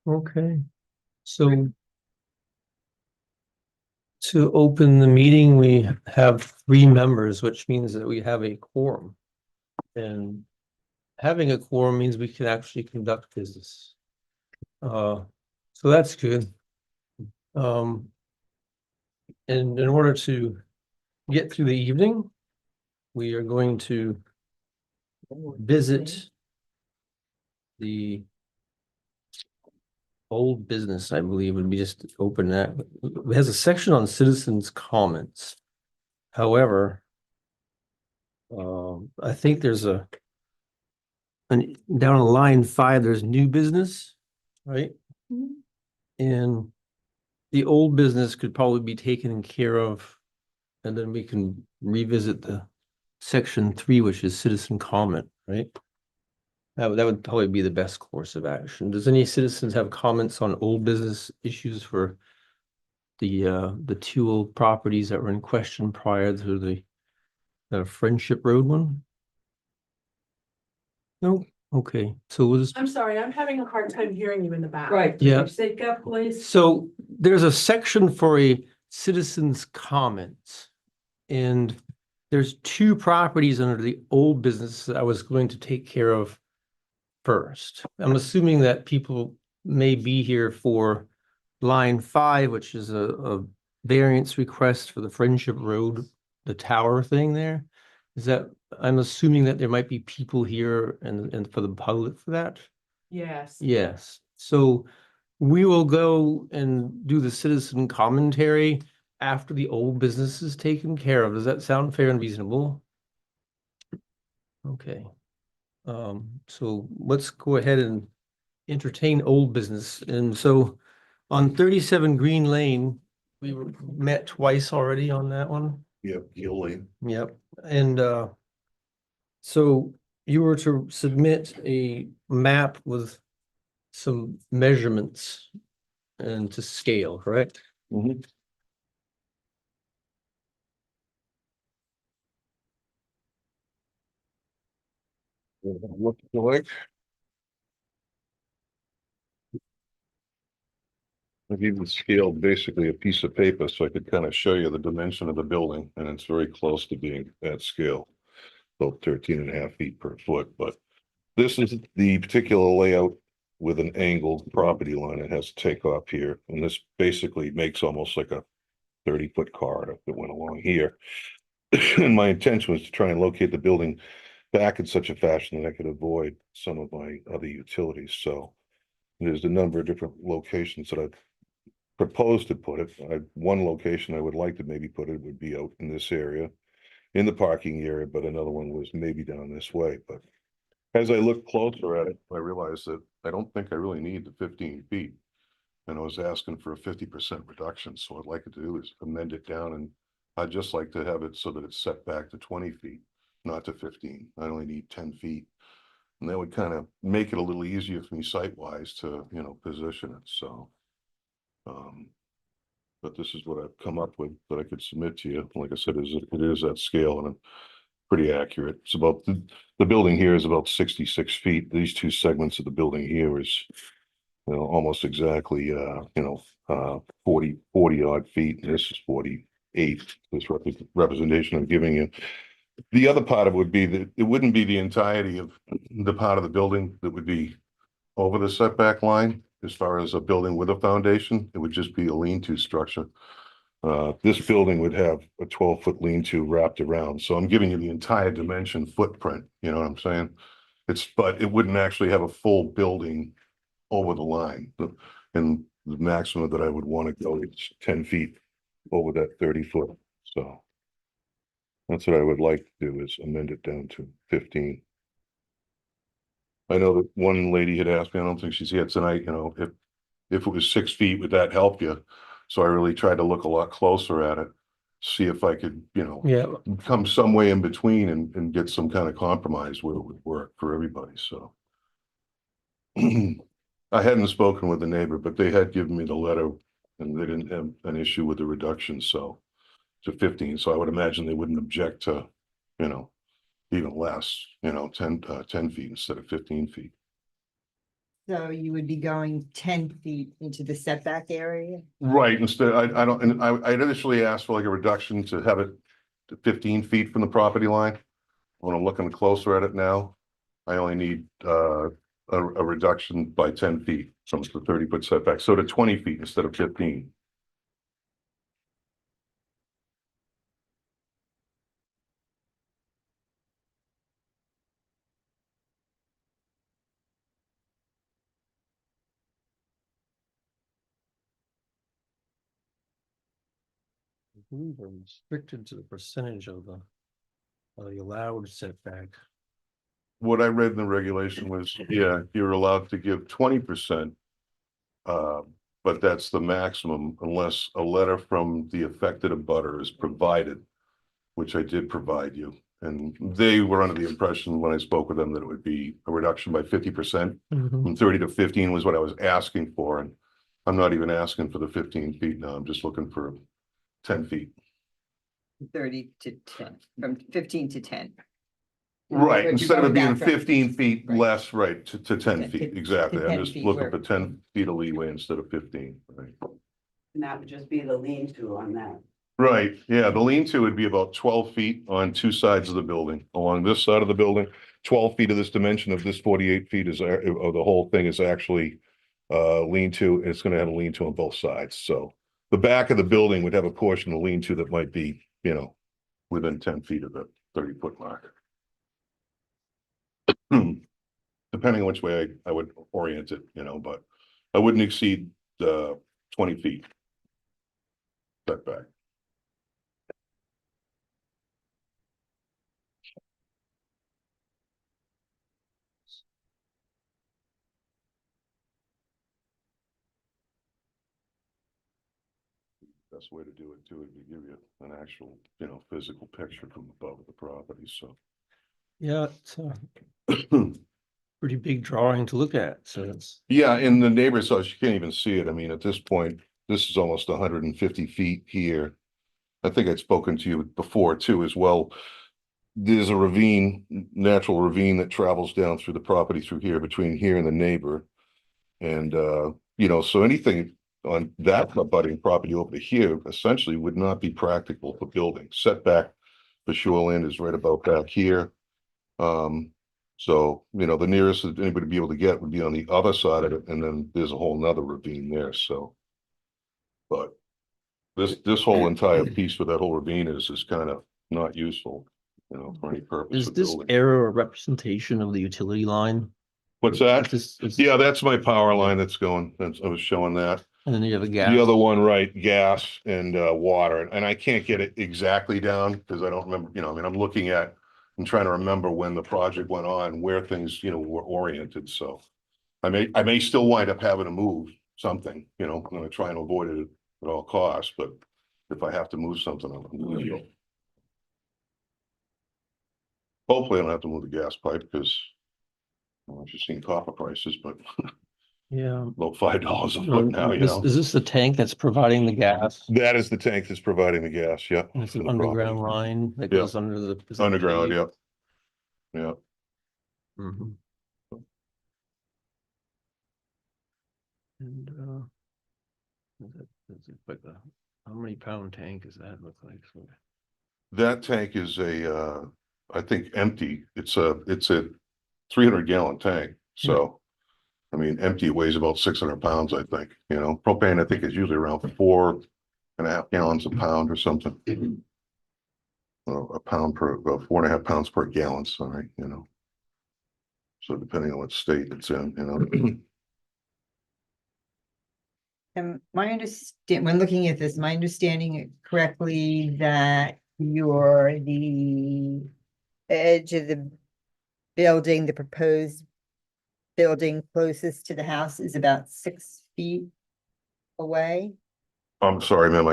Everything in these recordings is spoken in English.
Okay, so to open the meeting, we have 3 members, which means that we have a quorum. And having a quorum means we can actually conduct business. So that's good. And in order to get through the evening, we are going to visit the old business, I believe, would be just open that. It has a section on citizens' comments. However, I think there's and down on line 5, there's new business, right? And the old business could probably be taken care of, and then we can revisit the section 3, which is citizen comment, right? That would probably be the best course of action. Does any citizens have comments on old business issues for the 2 old properties that were in question prior to the Friendship Road one? No? Okay, so we'll just. I'm sorry, I'm having a hard time hearing you in the back. Right. Yeah. Speak up, please. So there's a section for a citizen's comments. And there's 2 properties under the old business that I was going to take care of first. I'm assuming that people may be here for line 5, which is a variance request for the Friendship Road, the tower thing there. Is that, I'm assuming that there might be people here and for the public for that? Yes. Yes, so we will go and do the citizen commentary after the old business is taken care of. Does that sound fair and reasonable? Okay. So let's go ahead and entertain old business. And so on 37 Green Lane, we were met twice already on that one. Yep, Gilly. Yep, and so you were to submit a map with some measurements and to scale, correct? Look like. I've even scaled basically a piece of paper so I could kind of show you the dimension of the building, and it's very close to being at scale. About 13.5 feet per foot, but this is the particular layout with an angled property line. It has to take off here, and this basically makes almost like a 30-foot corridor that went along here. And my intention was to try and locate the building back in such a fashion that I could avoid some of my other utilities. So there's a number of different locations that I've proposed to put it. One location I would like to maybe put it would be out in this area, in the parking area, but another one was maybe down this way. But as I looked closer at it, I realized that I don't think I really need the 15 feet. And I was asking for a 50% reduction. So what I'd like to do is amend it down, and I'd just like to have it so that it's set back to 20 feet, not to 15. I only need 10 feet. And that would kind of make it a little easier for me site-wise to, position it. So, but this is what I've come up with that I could submit to you. Like I said, it is at scale and pretty accurate. It's about the building here is about 66 feet. These 2 segments of the building here is, almost exactly, 40 odd feet. And this is 48. This representation I'm giving you. The other part of it would be that it wouldn't be the entirety of the part of the building that would be over the setback line. As far as a building with a foundation, it would just be a lean-to structure. This building would have a 12-foot lean-to wrapped around. So I'm giving you the entire dimension footprint, you know what I'm saying? But it wouldn't actually have a full building over the line. And the maximum that I would want to go is 10 feet over that 30-foot. So that's what I would like to do, is amend it down to 15. I know that one lady had asked me, I don't think she's here tonight, if it was 6 feet, would that help you? So I really tried to look a lot closer at it, see if I could, Yeah, come some way in between and get some kind of compromise where it would work for everybody. So I hadn't spoken with the neighbor, but they had given me the letter and they didn't have an issue with the reduction. So to 15. So I would imagine they wouldn't object to, even less, 10 feet instead of 15 feet. So you would be going 10 feet into the setback area? Right, instead, I don't, and I initially asked for like a reduction to have it to 15 feet from the property line. When I'm looking closer at it now, I only need, a reduction by 10 feet from the 30-foot setback, so to 20 feet instead of 15. I believe we're restricted to the percentage of the allowed setback. What I read in the regulation was, yeah, you're allowed to give 20%. But that's the maximum unless a letter from the affected abutter is provided, which I did provide you. And they were under the impression when I spoke with them that it would be a reduction by 50%. From 30 to 15 was what I was asking for, and I'm not even asking for the 15 feet now, I'm just looking for 10 feet. 30 to 10, from 15 to 10. Right, But instead you're of it being going back from- 15 feet Right. less, right, to 10 To- feet, to exactly, I'm 10 just feet looking where- for 10 feet of leeway instead of 15, right? And that would just be the lean-to on that. Right, yeah, the lean-to would be about 12 feet on two sides of the building, along this side of the building. 12 feet of this dimension of this 48 feet is, of the whole thing is actually lean-to, and it's gonna have a lean-to on both sides, so. The back of the building would have a portion of lean-to that might be, within 10 feet of the 30-foot mark. Depending on which way I would orient it, but I wouldn't exceed 20 feet setback. Best way to do it too would be give you an actual, physical picture from above the property, so. Yeah, it's a pretty big drawing to look at, so it's. Yeah, in the neighbor's house, you can't even see it. I mean, at this point, this is almost 150 feet here. I think I'd spoken to you before too as well. There's a ravine, natural ravine that travels down through the property through here, between here and the neighbor. And, so anything on that abutting property over to here essentially would not be practical for building. Setback for shoreline is right about back here. So, the nearest that anybody would be able to get would be on the other side of it, and then there's a whole nother ravine there, so. But this whole entire piece with that whole ravine is kind of not useful, for any purpose. Is of this building. error a representation of the utility line? What's that? Is Yeah, that's my power line that's going, I was showing that. And then you have a gas. The other one, right, gas and water, and I can't get it exactly down because I don't remember, I'm looking at. I'm trying to remember when the project went on, where things, were oriented, so. I may still wind up having to move something, I'm gonna try and avoid it at all costs, but if I have to move something, I'm gonna do it. Hopefully I don't have to move the gas pipe because. Well, I've just seen copper prices, but Yeah. about $5 a foot now, Is this the tank that's providing the gas? That is the tank that's providing the gas, yeah. And it's to an the underground property. line that Yeah. goes under the. is that Underground, the- yeah. Yeah, Mhm. And, is it like how many pound tank does that look like? So, that tank is I think empty. It's a 300-gallon tank, so. I mean, empty weighs about 600 pounds, I think, propane, I think is usually around 4.5 gallons a pound or something. A pound per, about 4.5 pounds per gallon, sorry, So depending on what state it's in, And when looking at this, my understanding it correctly that the edge of the building, the proposed building closest to the house is about 6 feet away. I'm sorry, ma'am,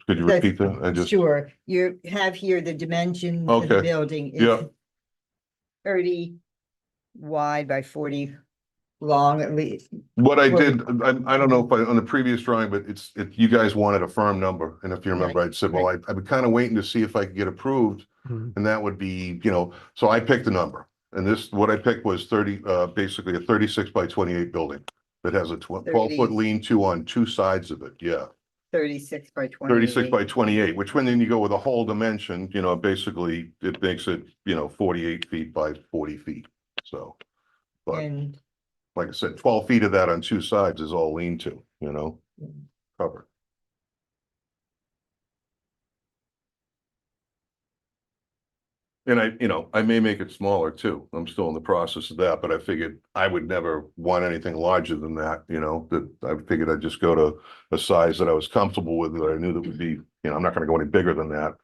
could you repeat that? I just, Sure, you have here the dimensions of the Okay. building Yeah. is 30 wide by 40 long at least. what I Well- did, I don't know if on the previous drawing, but you guys wanted a firm number, and if you remember, I said, well, I've been kind of waiting to see if I could get approved. Mhm. And that would be, so I picked a number, and this, what I picked was 30, basically a 36 by 28 building. That has a 12-foot 30. lean-to on two sides of it, yeah. 36 by 20. 36 by 28, which when then you go with a whole dimension, basically it makes it, 48 feet by 40 feet. So, but And like I said, 12 feet of that on two sides is all lean-to, covered. And I may make it smaller too. I'm still in the process of that, but I figured I would never want anything larger than that, that I figured I'd just go to a size that I was comfortable with, that I knew that would be, I'm not gonna go any bigger than that.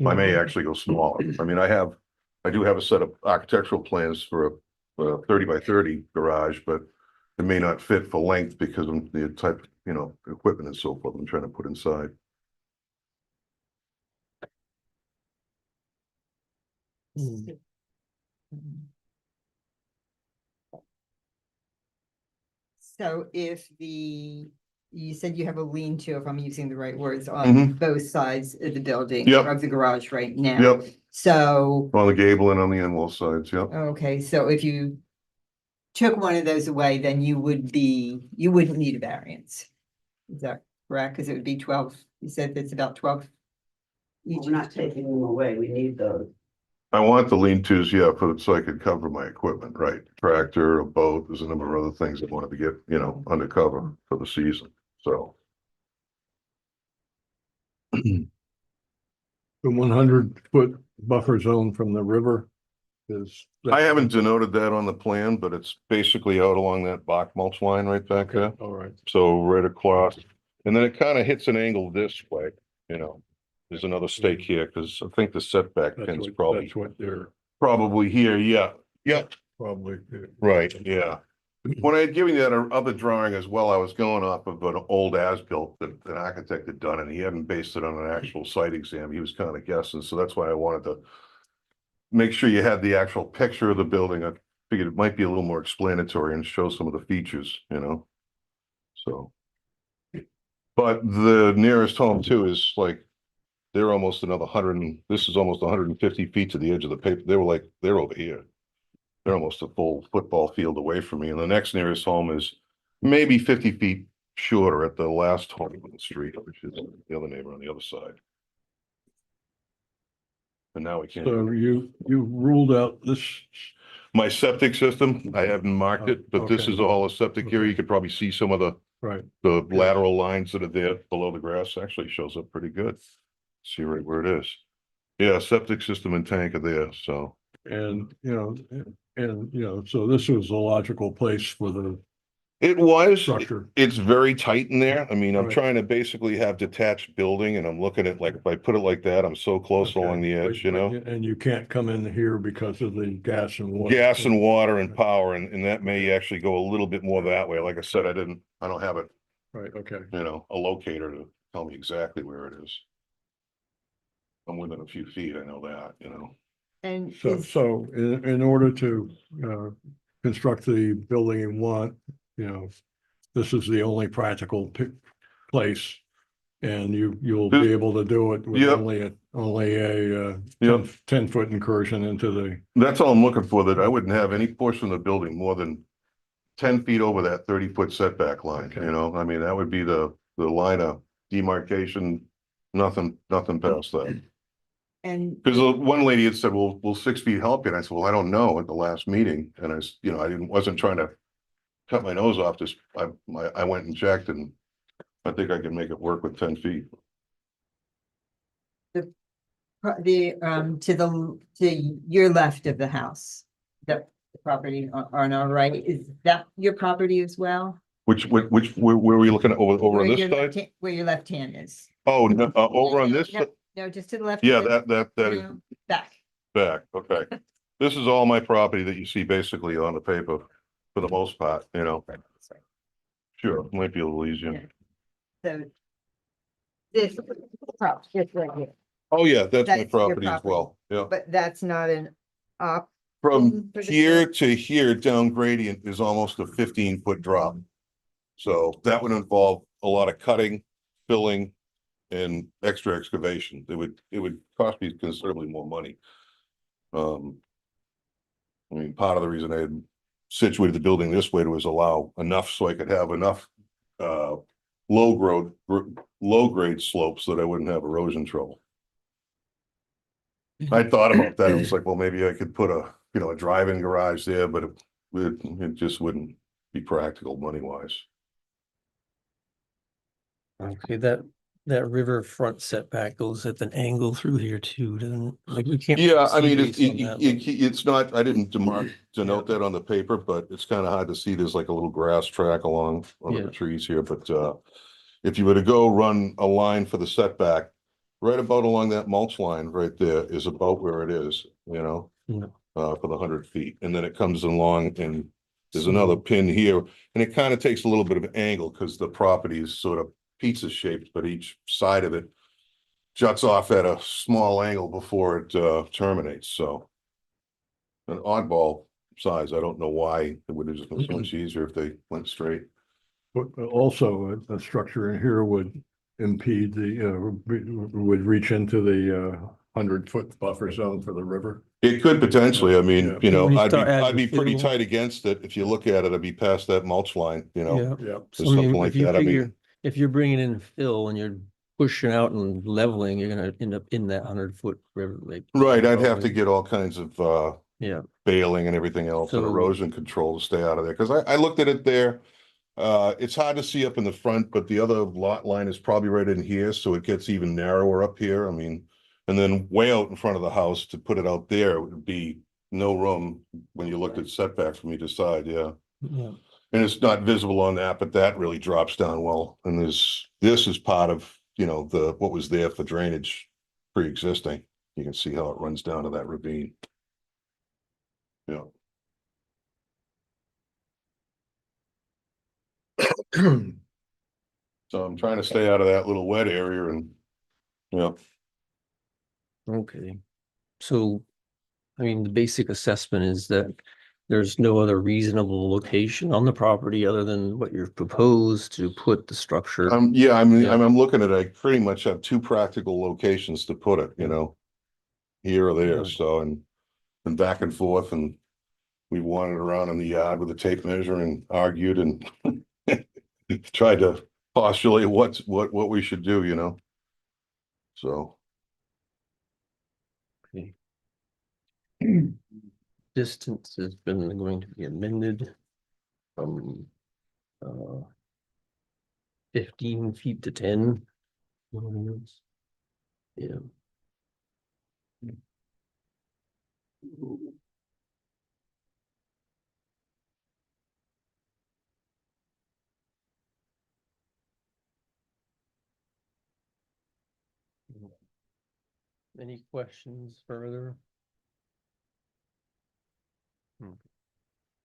I may actually go smaller. I mean, I do have a set of architectural plans for a 30 by 30 garage, but it may not fit for length because of the type, equipment and so forth I'm trying to put inside. Hmm. so if you said you have a lean-to, if I'm using the right words, on Mhm. both sides of the building. Yep. Of the garage right now. Yep, So, on the gable and on the end wall sides, yep. okay, so if you took one of those away, then you wouldn't need a variance. Is that correct? Because it would be 12, you said it's about 12. each. We're not taking them away. We need those. I want the lean-tos, yeah, so I could cover my equipment, right? Tractor, a boat, there's a number of other things I wanted to get, undercover for the season, so. The 100-foot buffer zone from the river is. I haven't denoted that on the plan, but it's basically out along that Bach mulch line right back there. All right. So right across, and then it kind of hits an angle this way, There's another stake here, because I think the setback pin's That's what they're probably here, yeah. Yeah, probably. right, yeah. When I had given you that other drawing as well, I was going off of an old as-built that an architect had done, and he hadn't based it on an actual site exam. He was kind of guessing, so that's why I wanted to make sure you had the actual picture of the building. I figured it might be a little more explanatory and show some of the features, so. But the nearest home too is like, they're almost another this is almost 150 feet to the edge of the paper. They're over here. They're almost a full football field away from me. And the next nearest home is maybe 50 feet shorter at the last home on the street, which is the other neighbor on the other side. And now we can't. So you ruled out this. My septic system, I haven't marked it, but this Okay. is all a septic area. Okay. You could probably see some of the Right. lateral lines that are there below the grass. Actually shows up pretty good. See right where it is. Yeah, septic system and tank are there, so. And, so this was a logical place for the It was, structure. it's very tight in there. I mean, I'm Right. trying to basically have detached building, and I'm looking at, like, if I put it like that, I'm so close Okay. along the edge, And you can't come in here because of the gas and water. Gas and water and power, and that may actually go a little bit more that way. Like I said, I don't have it, Right, okay. a locator to tell me exactly where it is. I'm within a few feet, I know that, And So in order to construct the building you want, this is the only practical place. And you'll be able to do it with Yep. only a Yep. 10-foot incursion into the. That's all I'm looking for, that I wouldn't have any portion of the building more than 10 feet over that 30-foot setback line, Okay. I mean, that would be the line of demarcation, nothing past that. and Because one lady had said, well, will 6 feet help you? And I said, well, I don't know, at the last meeting. And I wasn't trying to cut my nose off, just, I went and checked, and I think I can make it work with 10 feet. to your left of the house, the property on our right, is that your property as well? Where were we looking at, over on Where this your left side? hand- Where your left hand is. Oh, no, over on No, this, no, No, just to the left. yeah, of it. that is No, Back. back, okay. This is all my property that you see basically on the paper, for the most part, Sorry. Sure, might be a little easier. Yeah. So. This, just right here, Oh, yeah, that's my That's your property as well, yeah. but that's not an op. From for the here site? to here, down gradient is almost a 15-foot drop. So that would involve a lot of cutting, filling, and extra excavation. It would cost me considerably more money. I mean, part of the reason I had situated the building this way was allow enough so I could have enough low grade slopes so that I wouldn't have erosion trouble. I thought about that. It was like, well, maybe I could put a, you know, a drive-in garage there, but it just wouldn't be practical money wise. Okay, that riverfront setback goes at an angle through here too, doesn't, like, we can't. Yeah, I mean, see based on that, it's not, I didn't denote Yeah. that on the paper, but it's kind of hard to see. There's like a little grass track along under Yeah. the trees here, but if you were to go run a line for the setback, right about along that mulch line right there is about where it is, you know, Yeah. for the 100 feet. And then it comes along and there's So- another pin here, and it kind of takes a little bit of an angle because the property is sort of pizza shaped, but each side of it juts off at a small angle before it terminates, so. An oddball size, I don't know why, it would have just been so much easier if they went straight. But also a structure in here would impede would reach into the 100-foot buffer zone for the river. It could potentially, I mean, Yeah. you know, When you I'd be, start adding I'd be pretty fill- tight against it. If you look at it, I'd be past that mulch line, you know. Yeah. Yeah. Or So, I mean, something like if you that, I mean- figure, if you're bringing in fill and you're pushing out and leveling, you're gonna end up in that 100-foot river lake. Right, I'd have to Probably. get all kinds of Yeah, bailing and everything else and So- erosion control to stay out of there, because I looked at it there. It's hard to see up in the front, but the other lot line is probably right in here, so it gets even narrower up here, I mean. And then way out in front of the house to put it out there would be no room when you looked at setbacks from either side, yeah. yeah, And it's not visible on that, but that really drops down well, and this is part of, you know, what was there for drainage pre-existing. You can see how it runs down to that ravine. Yeah. So I'm trying to stay out of that little wet area and, yeah, okay. So, I mean, the basic assessment is that there's no other reasonable location on the property other than what you've proposed to put the structure. yeah, I mean, Yeah. I'm looking at it, I pretty much have two practical locations to put it, you know. Here or there, Yeah. so, and back and forth, and we wandered around in the yard with a tape measure and argued and tried to postulate what we should do, you know. So, Okay. Distance has been going to be amended from 15 feet to 10. Yeah. Any questions further?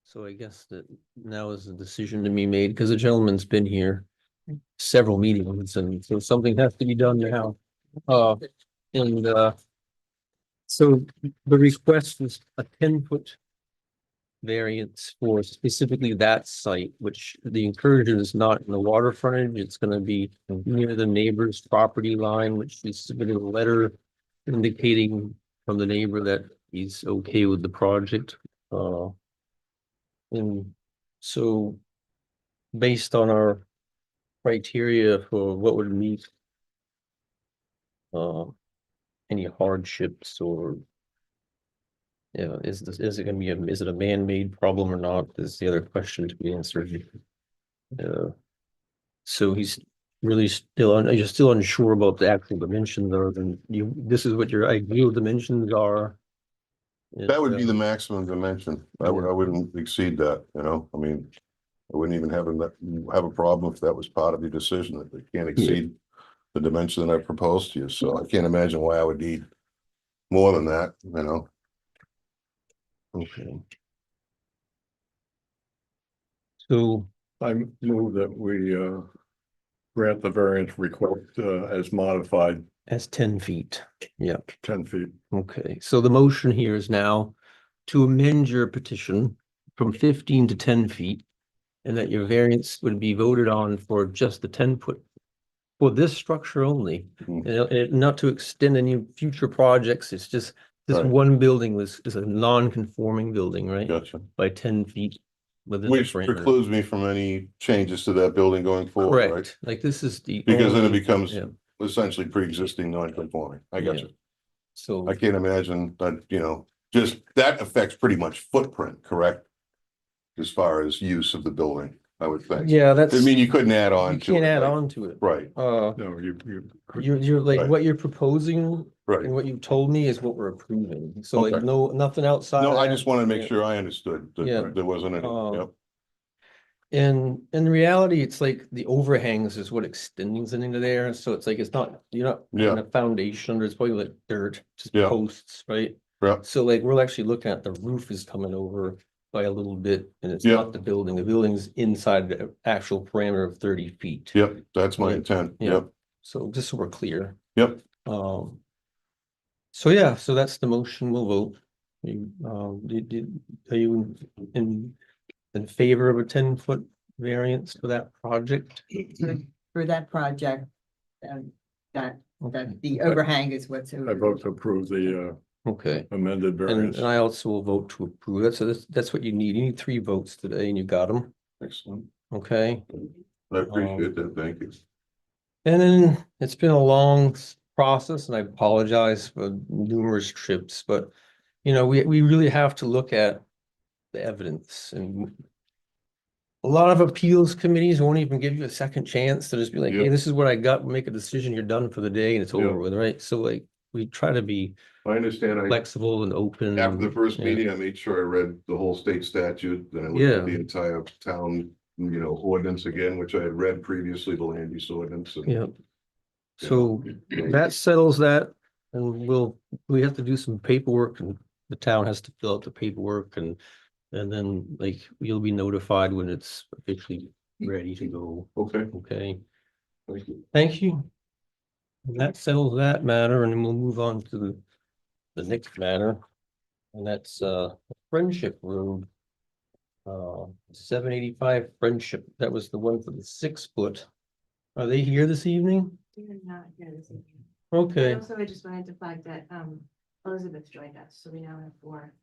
So I guess that now is a decision to be made, because the gentleman's been here several meetings, and so something has to be done now. And so the request is a 10-foot variance for specifically that site, which the incursion is not in the water frontage. It's gonna be near the neighbor's property line, which we submitted a letter indicating from the neighbor that he's okay with the project. And so based on our criteria for what would meet any hardships or is it gonna be is it a man-made problem or not is the other question to be answered. So he's really you're still unsure about the actual dimensions, other than this is what your ideal dimensions are. that would be the maximum dimension, I wouldn't exceed that, you know, I mean. I wouldn't even have a problem if that was part of your decision, that they can't exceed the dimension that I proposed to you, so I can't imagine why I would need more than that, you know. Okay. So I move that we grant the variance request as modified as 10 feet, yeah. 10 feet. Okay, so the motion here is now to amend your petition from 15 to 10 feet. And that your variance would be voted on for just the 10-foot for this structure only. Mhm. And not to extend any future projects, it's just This Right. one building is a non-conforming building, right? Gotcha. By 10 feet within the Which parameter. precludes me from any changes to that building going forward, right? Correct, like this is the. Because then it only- becomes yeah, essentially pre-existing non-conforming. I got Yeah. you. So, I can't imagine that, just that affects pretty much footprint, correct? As far as use of the building, I would think. yeah, that's, I mean, you couldn't add on you to can't it, add like- on to it. Right, No, You're like, Right. what you're proposing right. and what you told me is what we're approving. So like, Okay. nothing outside. No, of I that. just wanted to make Yeah. sure I understood Yeah. that there wasn't any, yep, And in reality, it's like the overhangs is what extends into there. So it's like, it's not, you're not Yeah. in a foundation, there's probably like dirt, just Yeah. posts, right? yep, So like, we're actually looking at the roof is coming over by a little bit and it's Yeah. not the building. The building's inside the actual parameter of 30 feet. yep, that's my Yeah. intent, Yeah. yep, So just so we're clear. yep. So yeah, so that's the motion. We'll vote. Are you in favor of a 10-foot variance for that project? For that project, that Okay. the overhang is what's. I vote to approve the Okay, amended and variance. I also will vote to approve. That's what you need. You need 3 votes today and you got them. Excellent. Okay. I appreciate that, thank you. And then it's been a long process and I apologize for numerous trips, but we really have to look at the evidence and a lot of appeals committees won't even give you a second chance to just be like, hey, Yeah. this is what I got, make a decision, you're done for the day and it's Yeah. over with, right? So like, we try to be I understand, flexible and open. after the and- first yeah. meeting, I made sure I read the whole state statute, then I looked Yeah. at the entire town, ordinance again, which I had read previously, the land use ordinance. and, Yeah, so that settles that and we have to do some paperwork and the town has to fill out the paperwork and then like you'll be notified when it's officially ready to go. Okay, Okay, thank you. thank you. And that settles that matter and then we'll move on to the next matter. And that's Friendship Road. 785 Friendship, that was the one for the 6-foot. Are they here this evening? You're not here this evening. Okay, And also, I just wanted to flag that Elizabeth joined us, so we now have 4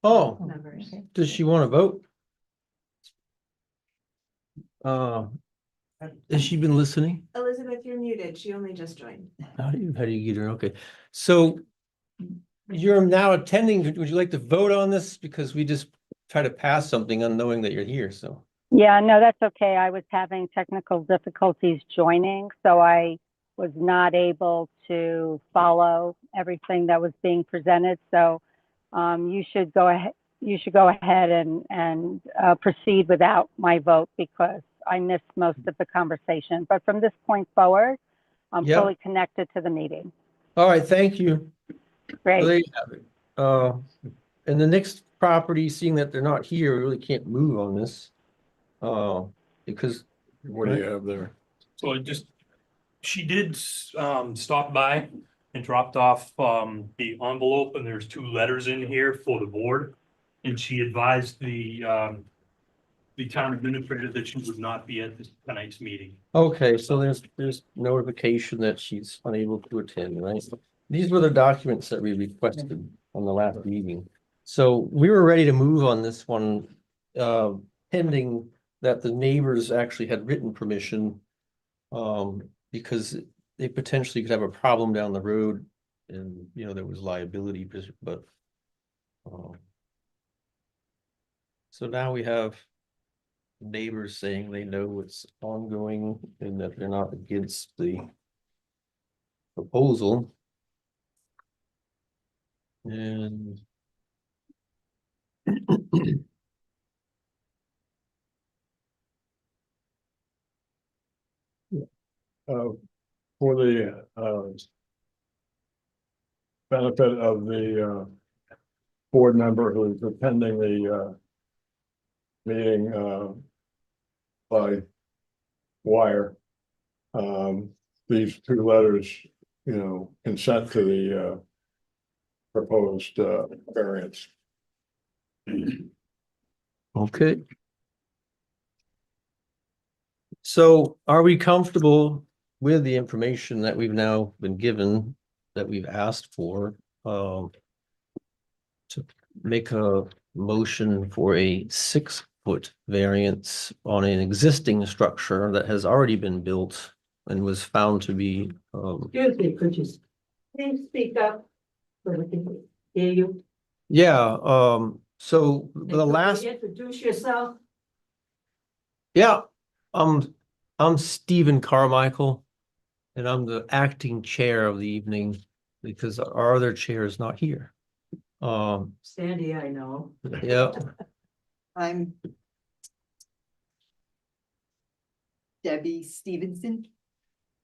oh, members. does she want to vote? Has she been listening? Elizabeth, you're muted. She only just joined. How do you get her? Okay, so you're now attending. Would you like to vote on this? Because we just try to pass something unknowing that you're here, so. Yeah, no, that's okay. I was having technical difficulties joining, so I was not able to follow everything that was being presented. So you should go ahead and proceed without my vote because I missed most of the conversation. But from this point forward, I'm Yeah. fully connected to the meeting. All right, thank you. Well, Great. there you have it. And the next property, seeing that they're not here, we really can't move on this. Because. What do you have there? So she did stop by and dropped off the envelope and there's 2 letters in here for the board. And she advised the town administrator that she would not be at tonight's meeting. Okay, so there's notification that she's unable to attend, right? These were the documents that we requested on the last meeting. So we were ready to move on this one, pending that the neighbors actually had written permission. Because they potentially could have a problem down the road and, there was liability, but. So now we have neighbors saying they know it's ongoing and that they're not against the proposal. And For the benefit of the board member who is attending the meeting by wire. These 2 letters, consent to the proposed variance. okay. So are we comfortable with the information that we've now been given, that we've asked for? to make a motion for a 6-foot variance on an existing structure that has already been built and was found to be, Excuse me, could you please speak up so we can hear you? yeah, so And the could you last, Introduce yourself. yeah, I'm Stephen Carmichael, and I'm the acting chair of the evening because our other chair is not here. Sandy, I know. Yeah, I'm Debbie Stevenson.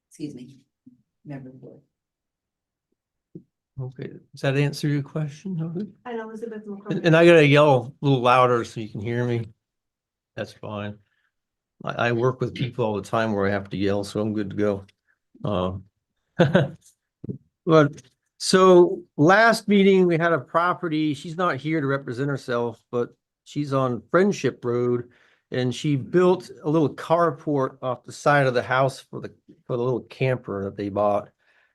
Excuse me. Member of the board. okay, does that answer your question? Okay. And Elizabeth And McCormick. and I gotta yell a little louder so you can hear me. That's fine. I work with people all the time where I have to yell, so I'm good to go. But, so last meeting, we had a property, she's not here to represent herself, but she's on Friendship Road. And she built a little carport off the side of the house for the little camper that they bought.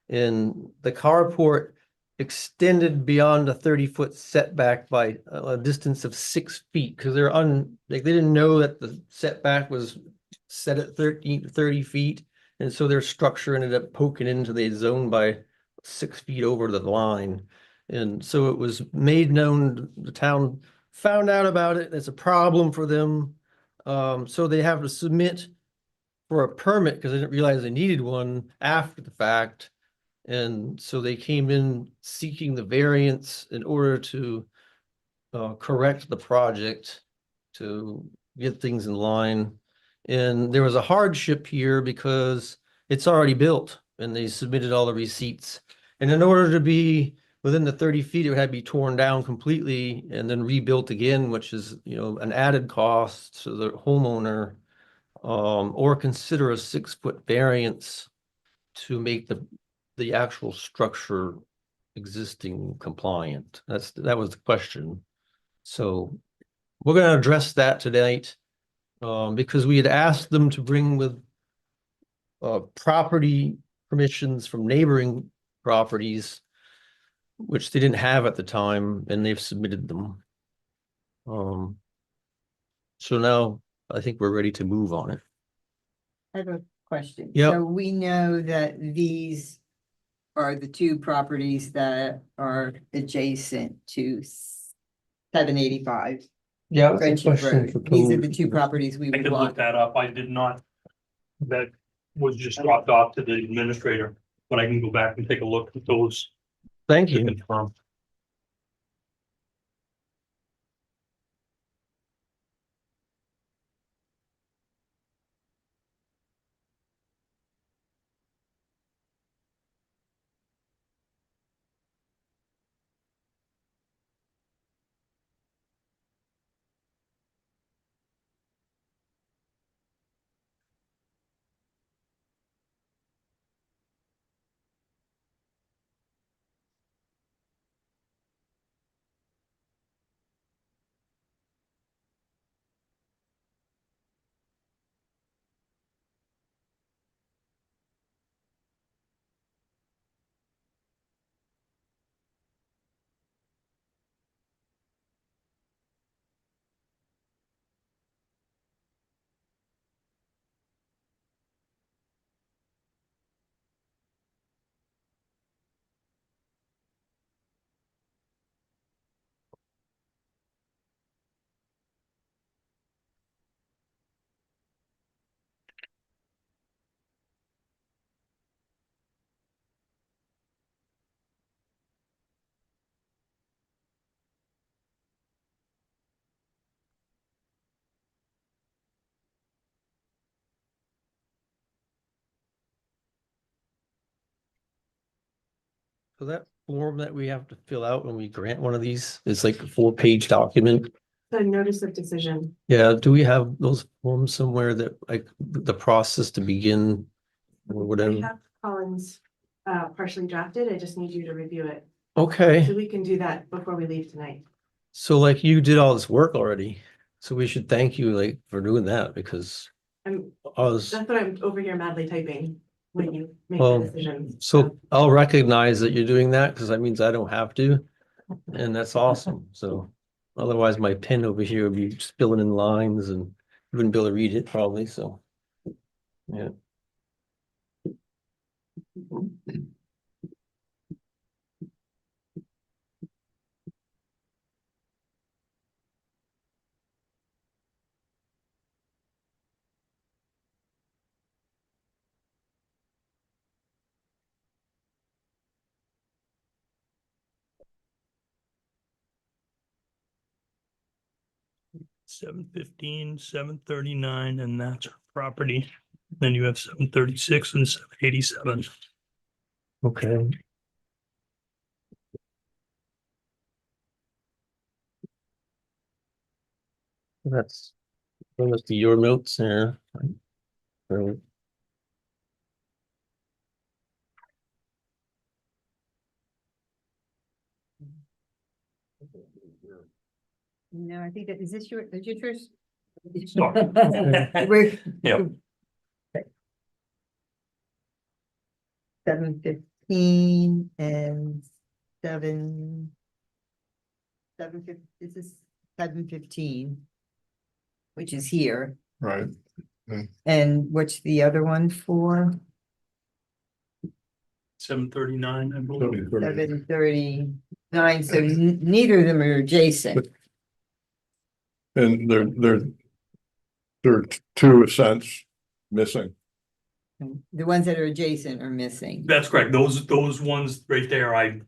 And the carport extended beyond a 30-foot setback by a distance of 6 feet, because like, they didn't know that the setback was set at 30 feet. And so their structure ended up poking into the zone by 6 feet over the line. And so it was made known, the town found out about it, it's a problem for them. So they have to submit for a permit because they didn't realize they needed one after the fact. And so they came in seeking the variance in order to correct the project, to get things in line. And there was a hardship here because it's already built and they submitted all the receipts. And in order to be within the 30 feet, it had to be torn down completely and then rebuilt again, which is, an added cost to the homeowner. Or consider a 6-foot variance to make the actual structure existing compliant. That was the question. So we're gonna address that tonight. Because we had asked them to bring with property permissions from neighboring properties, which they didn't have at the time, and they've submitted them. So now I think we're ready to move on it. I have a question. Yep. So we know that these are the two properties that are adjacent to 785 Yeah. Friendship Road. These are the two properties we I would could look want. that up. I did not. That was just dropped off to the administrator, but I can go back and take a look at those Thank to you. confirm. So that form that we have to fill out when we grant one of these is like a 4-page document. The notice of decision. Yeah, do we have those forms somewhere that like the process to begin or I whatever? have Collins partially drafted. I just need you to review it. Okay, So we can do that before we leave tonight. so like you did all this work already, so we should thank you like for doing that because I'm, I was, that's what I'm over here madly typing when you make Well, the decisions. so I'll recognize that you're doing that because that means I don't have to. and that's awesome, so. Otherwise, my pen over here would be spilling in lines and you wouldn't be able to read it probably, so. Yeah. $715, $739, and that's her property. Then you have $736 and $787. Okay. That's, that must be your notes there. Right. No, I think that, is this yours? Sorry. We're. Yep. 715 and 715, which is here. Right. And what's the other one for? 739, I believe. 739, so neither of them are adjacent. And there are two cents missing. The ones that are adjacent are missing. That's correct. Those ones right there, I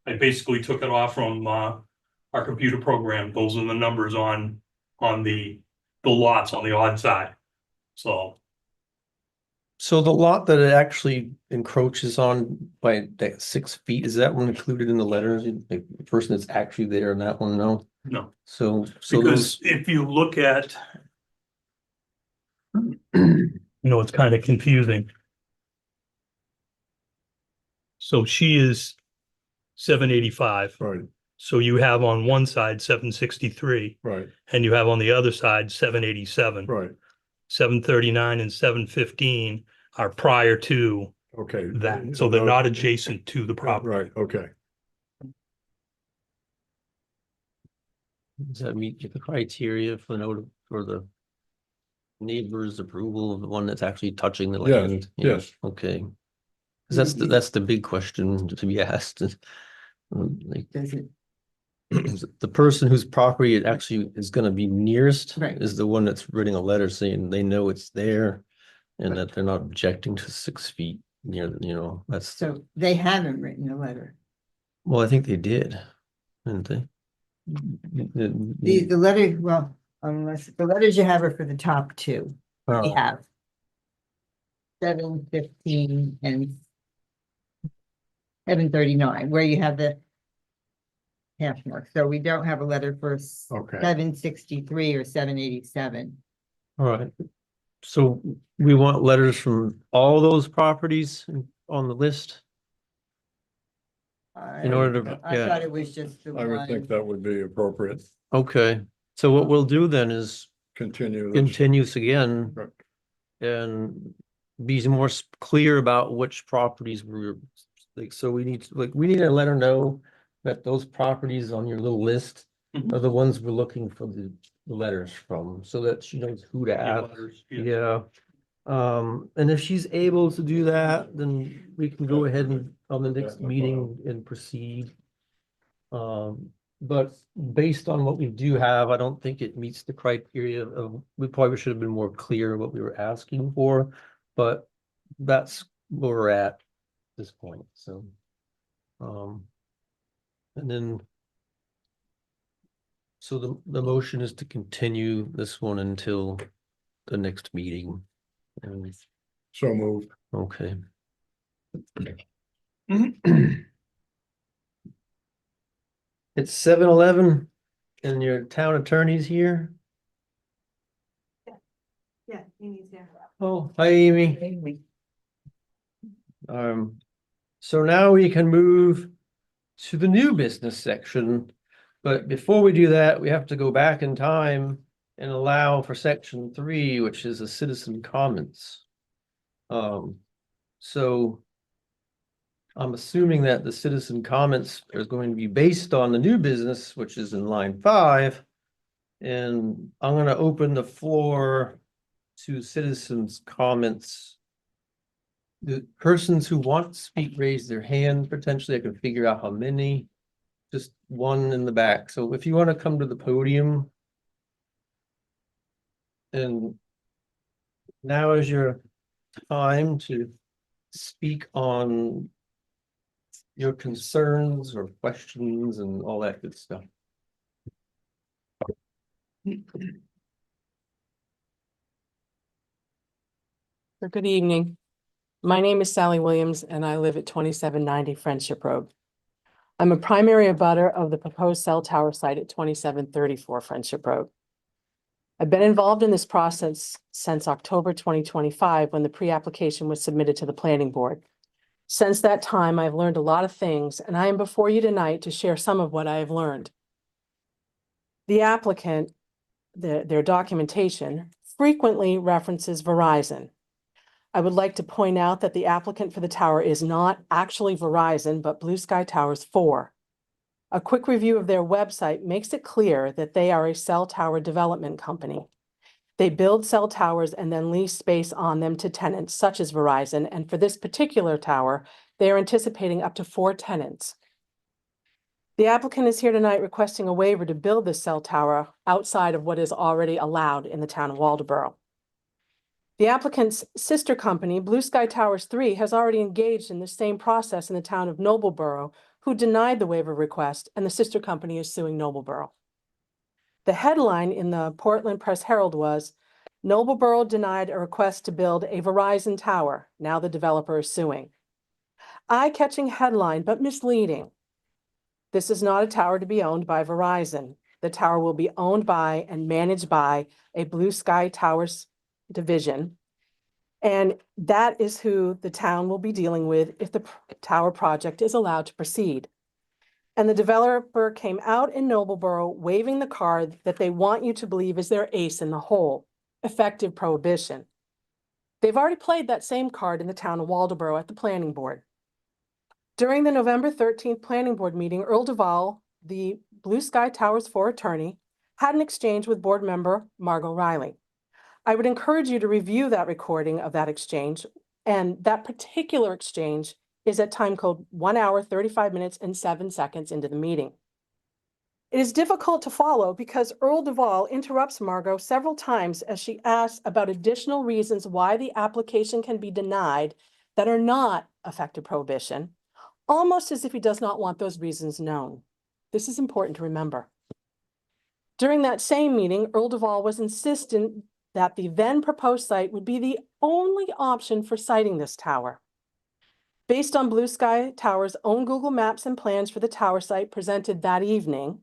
basically took it off from our computer program. Those are the numbers on the lots on the odd side. So So the lot that it actually encroaches on by that 6 feet, is that one included in the letters? The person that's actually there in that one, no? no, So because if you look at, it's kind of confusing. So she is 785. Right, So you have on one side 763, right, and you have on the other side 787. right. 739 and 715 are prior to Okay. that, so they're not adjacent to the property. Right, okay. does that meet the criteria for the neighbor's approval of the one that's actually touching the Yes, land? Yeah, yes. okay. Because that's the big question to be asked. Like, Does it? the person whose property it actually is gonna be nearest Right. is the one that's writing a letter saying they know it's there and Right. that they're not objecting to 6 feet near, that's, So they haven't written a letter. well, I think they did, didn't they? The letter, well, unless the letters you have are for the top two. We Oh, have 715 and 739, where you have the half mark. So we don't have a letter for Okay. 763 or 787. all right. So we want letters from all those properties on the list? In order to, I yeah. thought it was just the I would think one. that would be appropriate. Okay, so what we'll do then is Continue this. continue this again Right. and be more clear about which properties we're, like, so we need to let her know that those properties on your little list Mhm. are the ones we're looking for the letters from, so that she knows who to Yeah, ask. letters, yeah. Yeah. And if she's able to do that, then we can go ahead and on the next Yeah, no meeting and proceed. But based on what we do have, I don't think it meets the criteria of, we probably should have been more clear what we were asking for, but that's where we're at this point, so. And then. So the motion is to continue this one until the next meeting. And, So moved. okay. It's 7:11 and your town attorney's here. Yeah, Amy's here. Oh, hi, Amy. So now we can move to the new business section. But before we do that, we have to go back in time and allow for section 3, which is a citizen comments. So I'm assuming that the citizen comments are going to be based on the new business, which is in line 5. And I'm gonna open the floor to citizens' comments. The persons who want to speak, raise their hand. Potentially I can figure out how many. Just one in the back. So if you want to come to the podium. And now is your time to speak on your concerns or questions and all that good stuff. Good evening. My name is Sally Williams and I live at 2790 Friendship Road. I'm a primary abutter of the proposed cell tower site at 2734 Friendship Road. I've been involved in this process since October 2025 when the pre-application was submitted to the planning board. Since that time, I've learned a lot of things and I am before you tonight to share some of what I have learned. The applicant, their documentation frequently references Verizon. I would like to point out that the applicant for the tower is not actually Verizon, but Blue Sky Towers 4. A quick review of their website makes it clear that they are a cell tower development company. They build cell towers and then lease space on them to tenants such as Verizon, and for this particular tower, they are anticipating up to 4 tenants. The applicant is here tonight requesting a waiver to build this cell tower outside of what is already allowed in the town of Waldoboro. The applicant's sister company, Blue Sky Towers 3, has already engaged in the same process in the town of Noblesboro, who denied the waiver request, and the sister company is suing Noblesboro. The headline in the Portland Press Herald was, "Noblesboro denied a request to build a Verizon tower. Now the developer is suing." Eye-catching headline, but misleading. This is not a tower to be owned by Verizon. The tower will be owned by and managed by a Blue Sky Towers division. And that is who the town will be dealing with if the tower project is allowed to proceed. And the developer came out in Noblesboro waving the card that they want you to believe is their ace in the hole, effective prohibition. They've already played that same card in the town of Waldoboro at the planning board. During the November 13th planning board meeting, Earl Duvall, the Blue Sky Towers 4 attorney, had an exchange with board member Margot Riley. I would encourage you to review that recording of that exchange, and that particular exchange is at time code 1 hour, 35 minutes, and 7 seconds into the meeting. It is difficult to follow because Earl Duvall interrupts Margot several times as she asks about additional reasons why the application can be denied that are not effective prohibition, almost as if he does not want those reasons known. This is important to remember. During that same meeting, Earl Duvall was insistent that the then proposed site would be the only option for siting this tower. Based on Blue Sky Towers' own Google Maps and plans for the tower site presented that evening,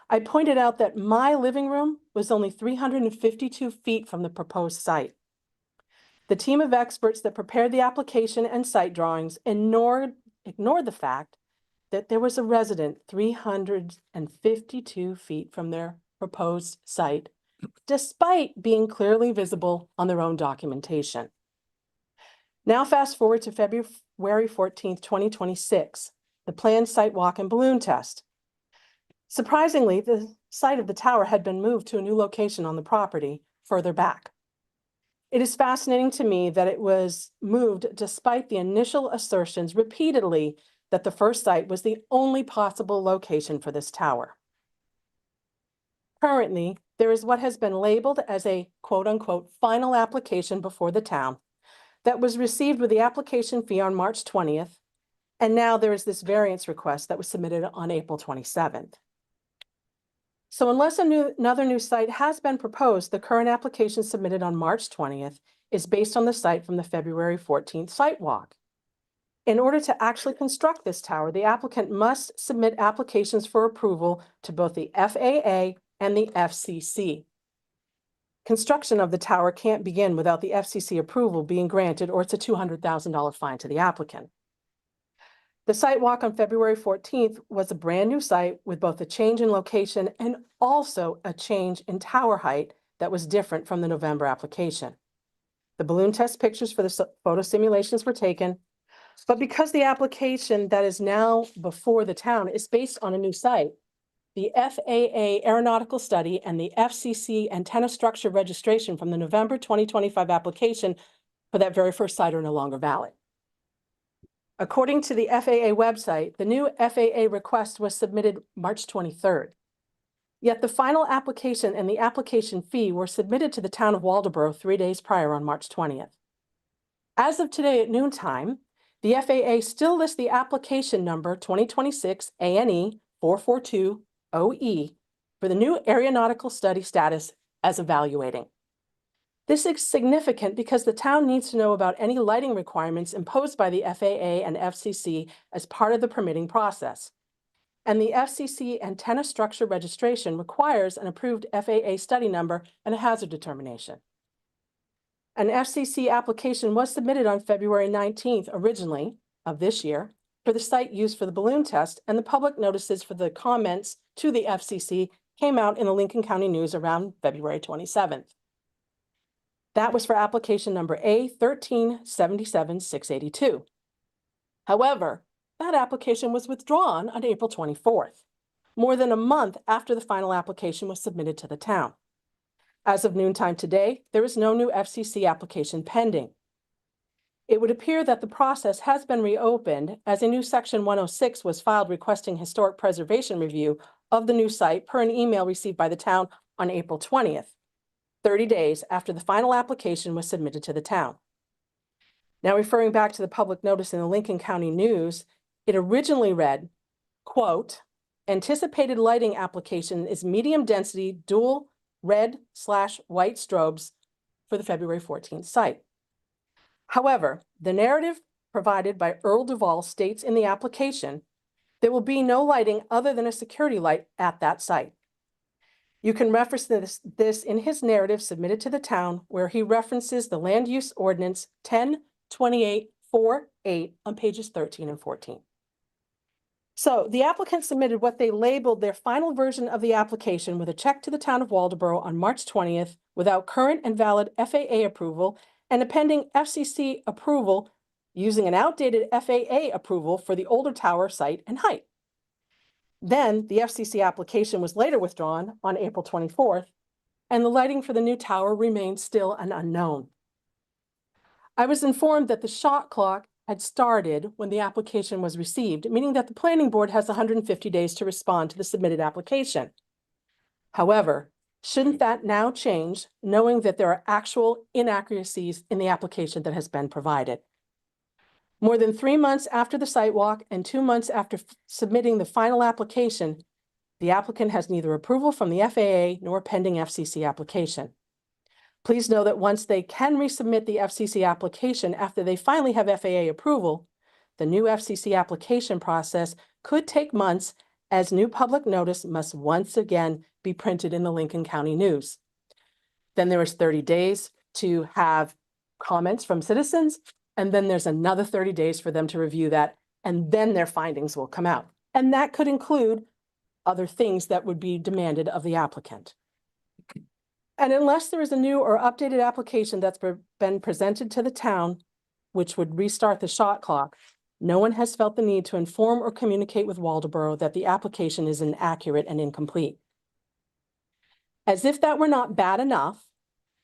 I pointed out that my living room was only 352 feet from the proposed site. The team of experts that prepared the application and site drawings ignored the fact that there was a resident 352 feet from their proposed site, despite being clearly visible on their own documentation. Now fast forward to February 14th, 2026, the planned site walk and balloon test. Surprisingly, the site of the tower had been moved to a new location on the property further back. It is fascinating to me that it was moved despite the initial assertions repeatedly that the first site was the only possible location for this tower. Currently, there is what has been labeled as a quote-unquote final application before the town that was received with the application fee on March 20th, and now there is this variance request that was submitted on April 27th. So unless another new site has been proposed, the current application submitted on March 20th is based on the site from the February 14th site walk. In order to actually construct this tower, the applicant must submit applications for approval to both the FAA and the FCC. Construction of the tower can't begin without the FCC approval being granted, or it's a $200,000 fine to the applicant. The site walk on February 14th was a brand new site with both a change in location and also a change in tower height that was different from the November application. The balloon test pictures for the photo simulations were taken. But because the application that is now before the town is based on a new site, the FAA aeronautical study and the FCC antenna structure registration from the November 2025 application for that very first site are no longer valid. According to the FAA website, the new FAA request was submitted March 23rd. Yet the final application and the application fee were submitted to the town of Waldoboro 3 days prior on March 20th. As of today at noontime, the FAA still lists the application number 2026 ANE 442 OE for the new aeronautical study status as evaluating. This is significant because the town needs to know about any lighting requirements imposed by the FAA and FCC as part of the permitting process. And the FCC antenna structure registration requires an approved FAA study number and a hazard determination. An FCC application was submitted on February 19th originally of this year for the site used for the balloon test, and the public notices for the comments to the FCC came out in the Lincoln County News around February 27th. That was for application number A1377682. However, that application was withdrawn on April 24th, more than a month after the final application was submitted to the town. As of noontime today, there is no new FCC application pending. It would appear that the process has been reopened as a new Section 106 was filed requesting historic preservation review of the new site per an email received by the town on April 20th, 30 days after the final application was submitted to the town. Now, referring back to the public notice in the Lincoln County News, it originally read, quote, anticipated lighting application is medium density dual red/white strobes for the February 14th site. However, the narrative provided by Earl Duvall states in the application, there will be no lighting other than a security light at that site. You can reference this in his narrative submitted to the town, where he references the Land Use Ordinance 102848 on pages 13 and 14. So the applicant submitted what they labeled their final version of the application with a check to the town of Waldoboro on March 20th without current and valid FAA approval and a pending FCC approval using an outdated FAA approval for the older tower site and height. Then the FCC application was later withdrawn on April 24th, and the lighting for the new tower remains still an unknown. I was informed that the shot clock had started when the application was received, meaning that the planning board has 150 days to respond to the submitted application. However, shouldn't that now change, knowing that there are actual inaccuracies in the application that has been provided? More than 3 months after the site walk and 2 months after submitting the final application, the applicant has neither approval from the FAA nor pending FCC application. Please know that once they can resubmit the FCC application after they finally have FAA approval, the new FCC application process could take months, as new public notice must once again be printed in the Lincoln County News. Then there is 30 days to have comments from citizens, and then there's another 30 days for them to review that, and then their findings will come out. And that could include other things that would be demanded of the applicant. And unless there is a new or updated application that's been presented to the town, which would restart the shot clock, no one has felt the need to inform or communicate with Waldoboro that the application is inaccurate and incomplete. As if that were not bad enough,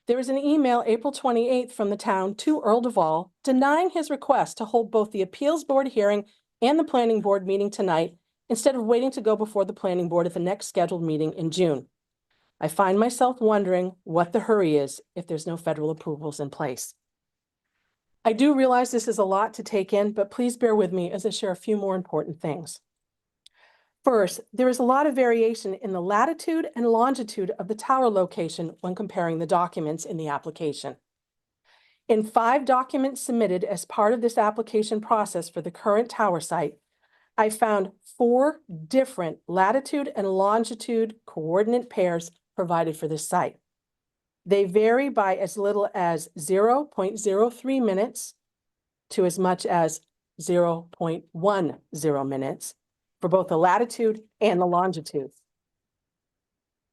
there is an email April 28th from the town to Earl Duvall denying his request to hold both the appeals board hearing and the planning board meeting tonight instead of waiting to go before the planning board at the next scheduled meeting in June. I find myself wondering what the hurry is if there's no federal approvals in place. I do realize this is a lot to take in, but please bear with me as I share a few more important things. First, there is a lot of variation in the latitude and longitude of the tower location when comparing the documents in the application. In 5 documents submitted as part of this application process for the current tower site, I found 4 different latitude and longitude coordinate pairs provided for this site. They vary by as little as 0.03 minutes to as much as 0.10 minutes for both the latitude and the longitude.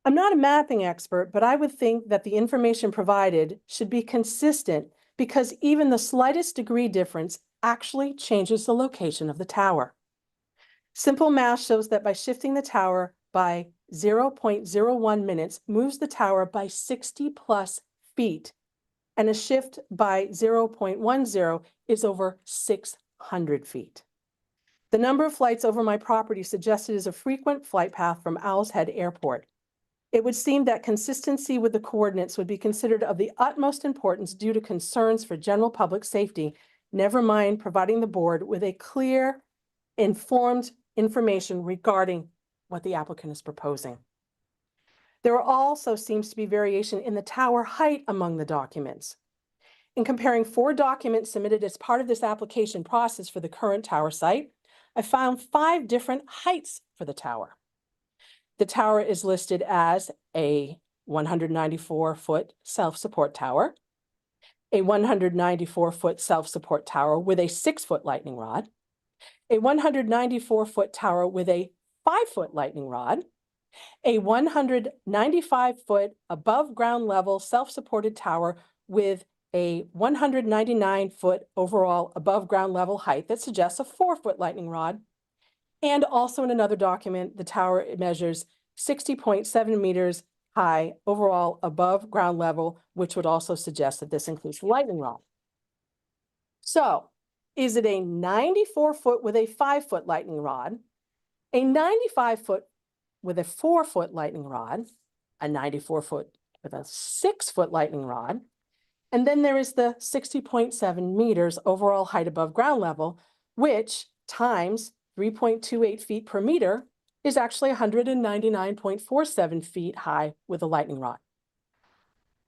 I'm not a mapping expert, but I would think that the information provided should be consistent because even the slightest degree difference actually changes the location of the tower. Simple math shows that by shifting the tower by 0.01 minutes moves the tower by 60 plus feet, and a shift by 0.10 is over 600 feet. The number of flights over my property suggested is a frequent flight path from Owl's Head Airport. It would seem that consistency with the coordinates would be considered of the utmost importance due to concerns for general public safety, never mind providing the board with a clear, informed information regarding what the applicant is proposing. There also seems to be variation in the tower height among the documents. In comparing 4 documents submitted as part of this application process for the current tower site, I found 5 different heights for the tower. The tower is listed as a 194-foot self-support tower, a 194-foot self-support tower with a 6-foot lightning rod, a 194-foot tower with a 5-foot lightning rod, a 195-foot above ground level self-supported tower with a 199-foot overall above ground level height that suggests a 4-foot lightning rod. And also in another document, the tower measures 60.7 meters high overall above ground level, which would also suggest that this includes the lightning rod. So is it a 94-foot with a 5-foot lightning rod, a 95-foot with a 4-foot lightning rod, a 94-foot with a 6-foot lightning rod, and then there is the 60.7 meters overall height above ground level, which times 3.28 feet per meter is actually 199.47 feet high with a lightning rod.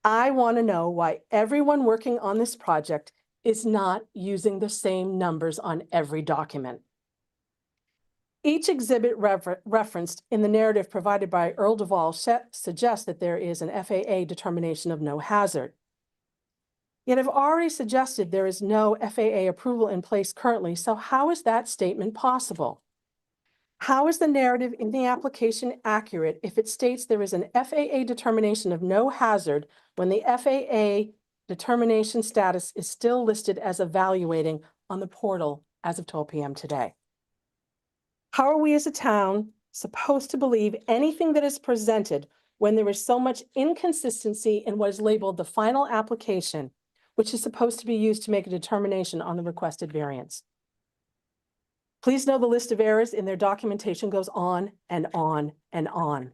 I want to know why everyone working on this project is not using the same numbers on every document. Each exhibit referenced in the narrative provided by Earl Duvall suggests that there is an FAA determination of no hazard. Yet I've already suggested there is no FAA approval in place currently, so how is that statement possible? How is the narrative in the application accurate if it states there is an FAA determination of no hazard when the FAA determination status is still listed as evaluating on the portal as of 12 p.m. today? How are we as a town supposed to believe anything that is presented when there is so much inconsistency in what is labeled the final application, which is supposed to be used to make a determination on the requested variance? Please know the list of errors in their documentation goes on and on and on.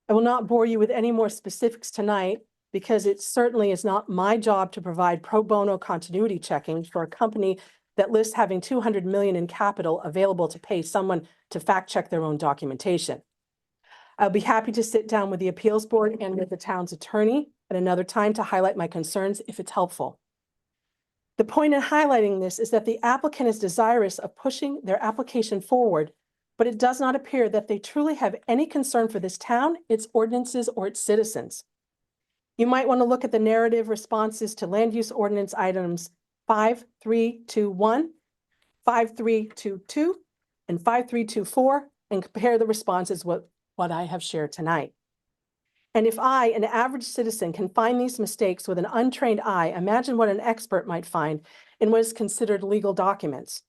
I will not bore you with any more specifics tonight because it certainly is not my job to provide pro bono continuity checking for a company that lists having 200 million in capital available to pay someone to fact check their own documentation. I'll be happy to sit down with the appeals board and with the town's attorney at another time to highlight my concerns if it's helpful. The point in highlighting this is that the applicant is desirous of pushing their application forward, but it does not appear that they truly have any concern for this town, its ordinances, or its citizens. You might want to look at the narrative responses to land use ordinance items 5321, 5322, and 5324, and compare the responses with what I have shared tonight. And if I, an average citizen, can find these mistakes with an untrained eye, imagine what an expert might find in what is considered legal documents.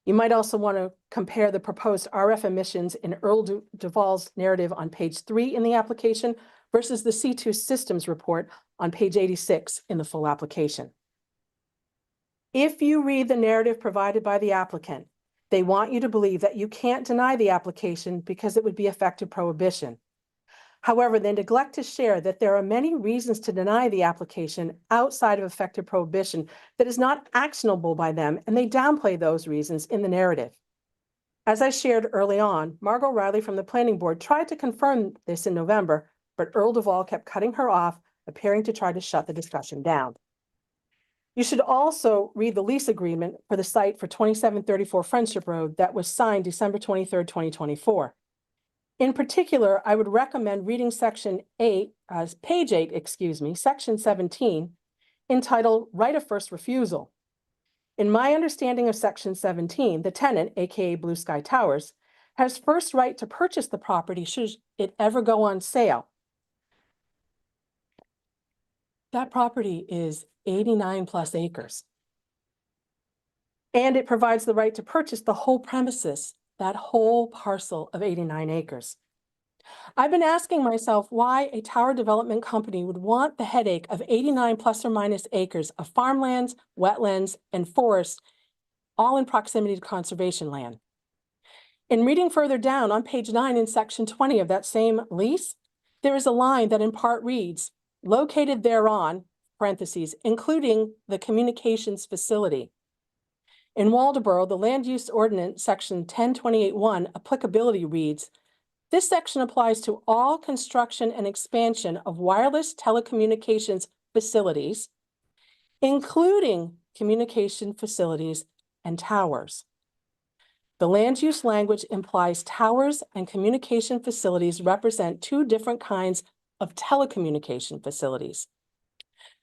You might also want to compare the proposed RF emissions in Earl Duvall's narrative on page 3 in the application versus the C2 systems report on page 86 in the full application. If you read the narrative provided by the applicant, they want you to believe that you can't deny the application because it would be effective prohibition. However, they neglect to share that there are many reasons to deny the application outside of effective prohibition that is not actionable by them, and they downplay those reasons in the narrative. As I shared early on, Margot Riley from the planning board tried to confirm this in November, but Earl Duvall kept cutting her off, appearing to try to shut the discussion down. You should also read the lease agreement for the site for 2734 Friendship Road that was signed December 23rd, 2024. In particular, I would recommend reading page 8, section 17, entitled Right of First Refusal. In my understanding of section 17, the tenant, aka Blue Sky Towers, has first right to purchase the property should it ever go on sale. That property is 89 plus acres. And it provides the right to purchase the whole premises, that whole parcel of 89 acres. I've been asking myself why a tower development company would want the headache of 89 plus or minus acres of farmlands, wetlands, and forests, all in proximity to conservation land. In reading further down on page 9 in section 20 of that same lease, there is a line that in part reads, located thereon, parentheses, including the communications facility. In Waldeboro, the Land Use Ordinance, section 1028(1) applicability reads, this section applies to all construction and expansion of wireless telecommunications facilities, including communication facilities and towers. The land use language implies towers and communication facilities represent two different kinds of telecommunication facilities.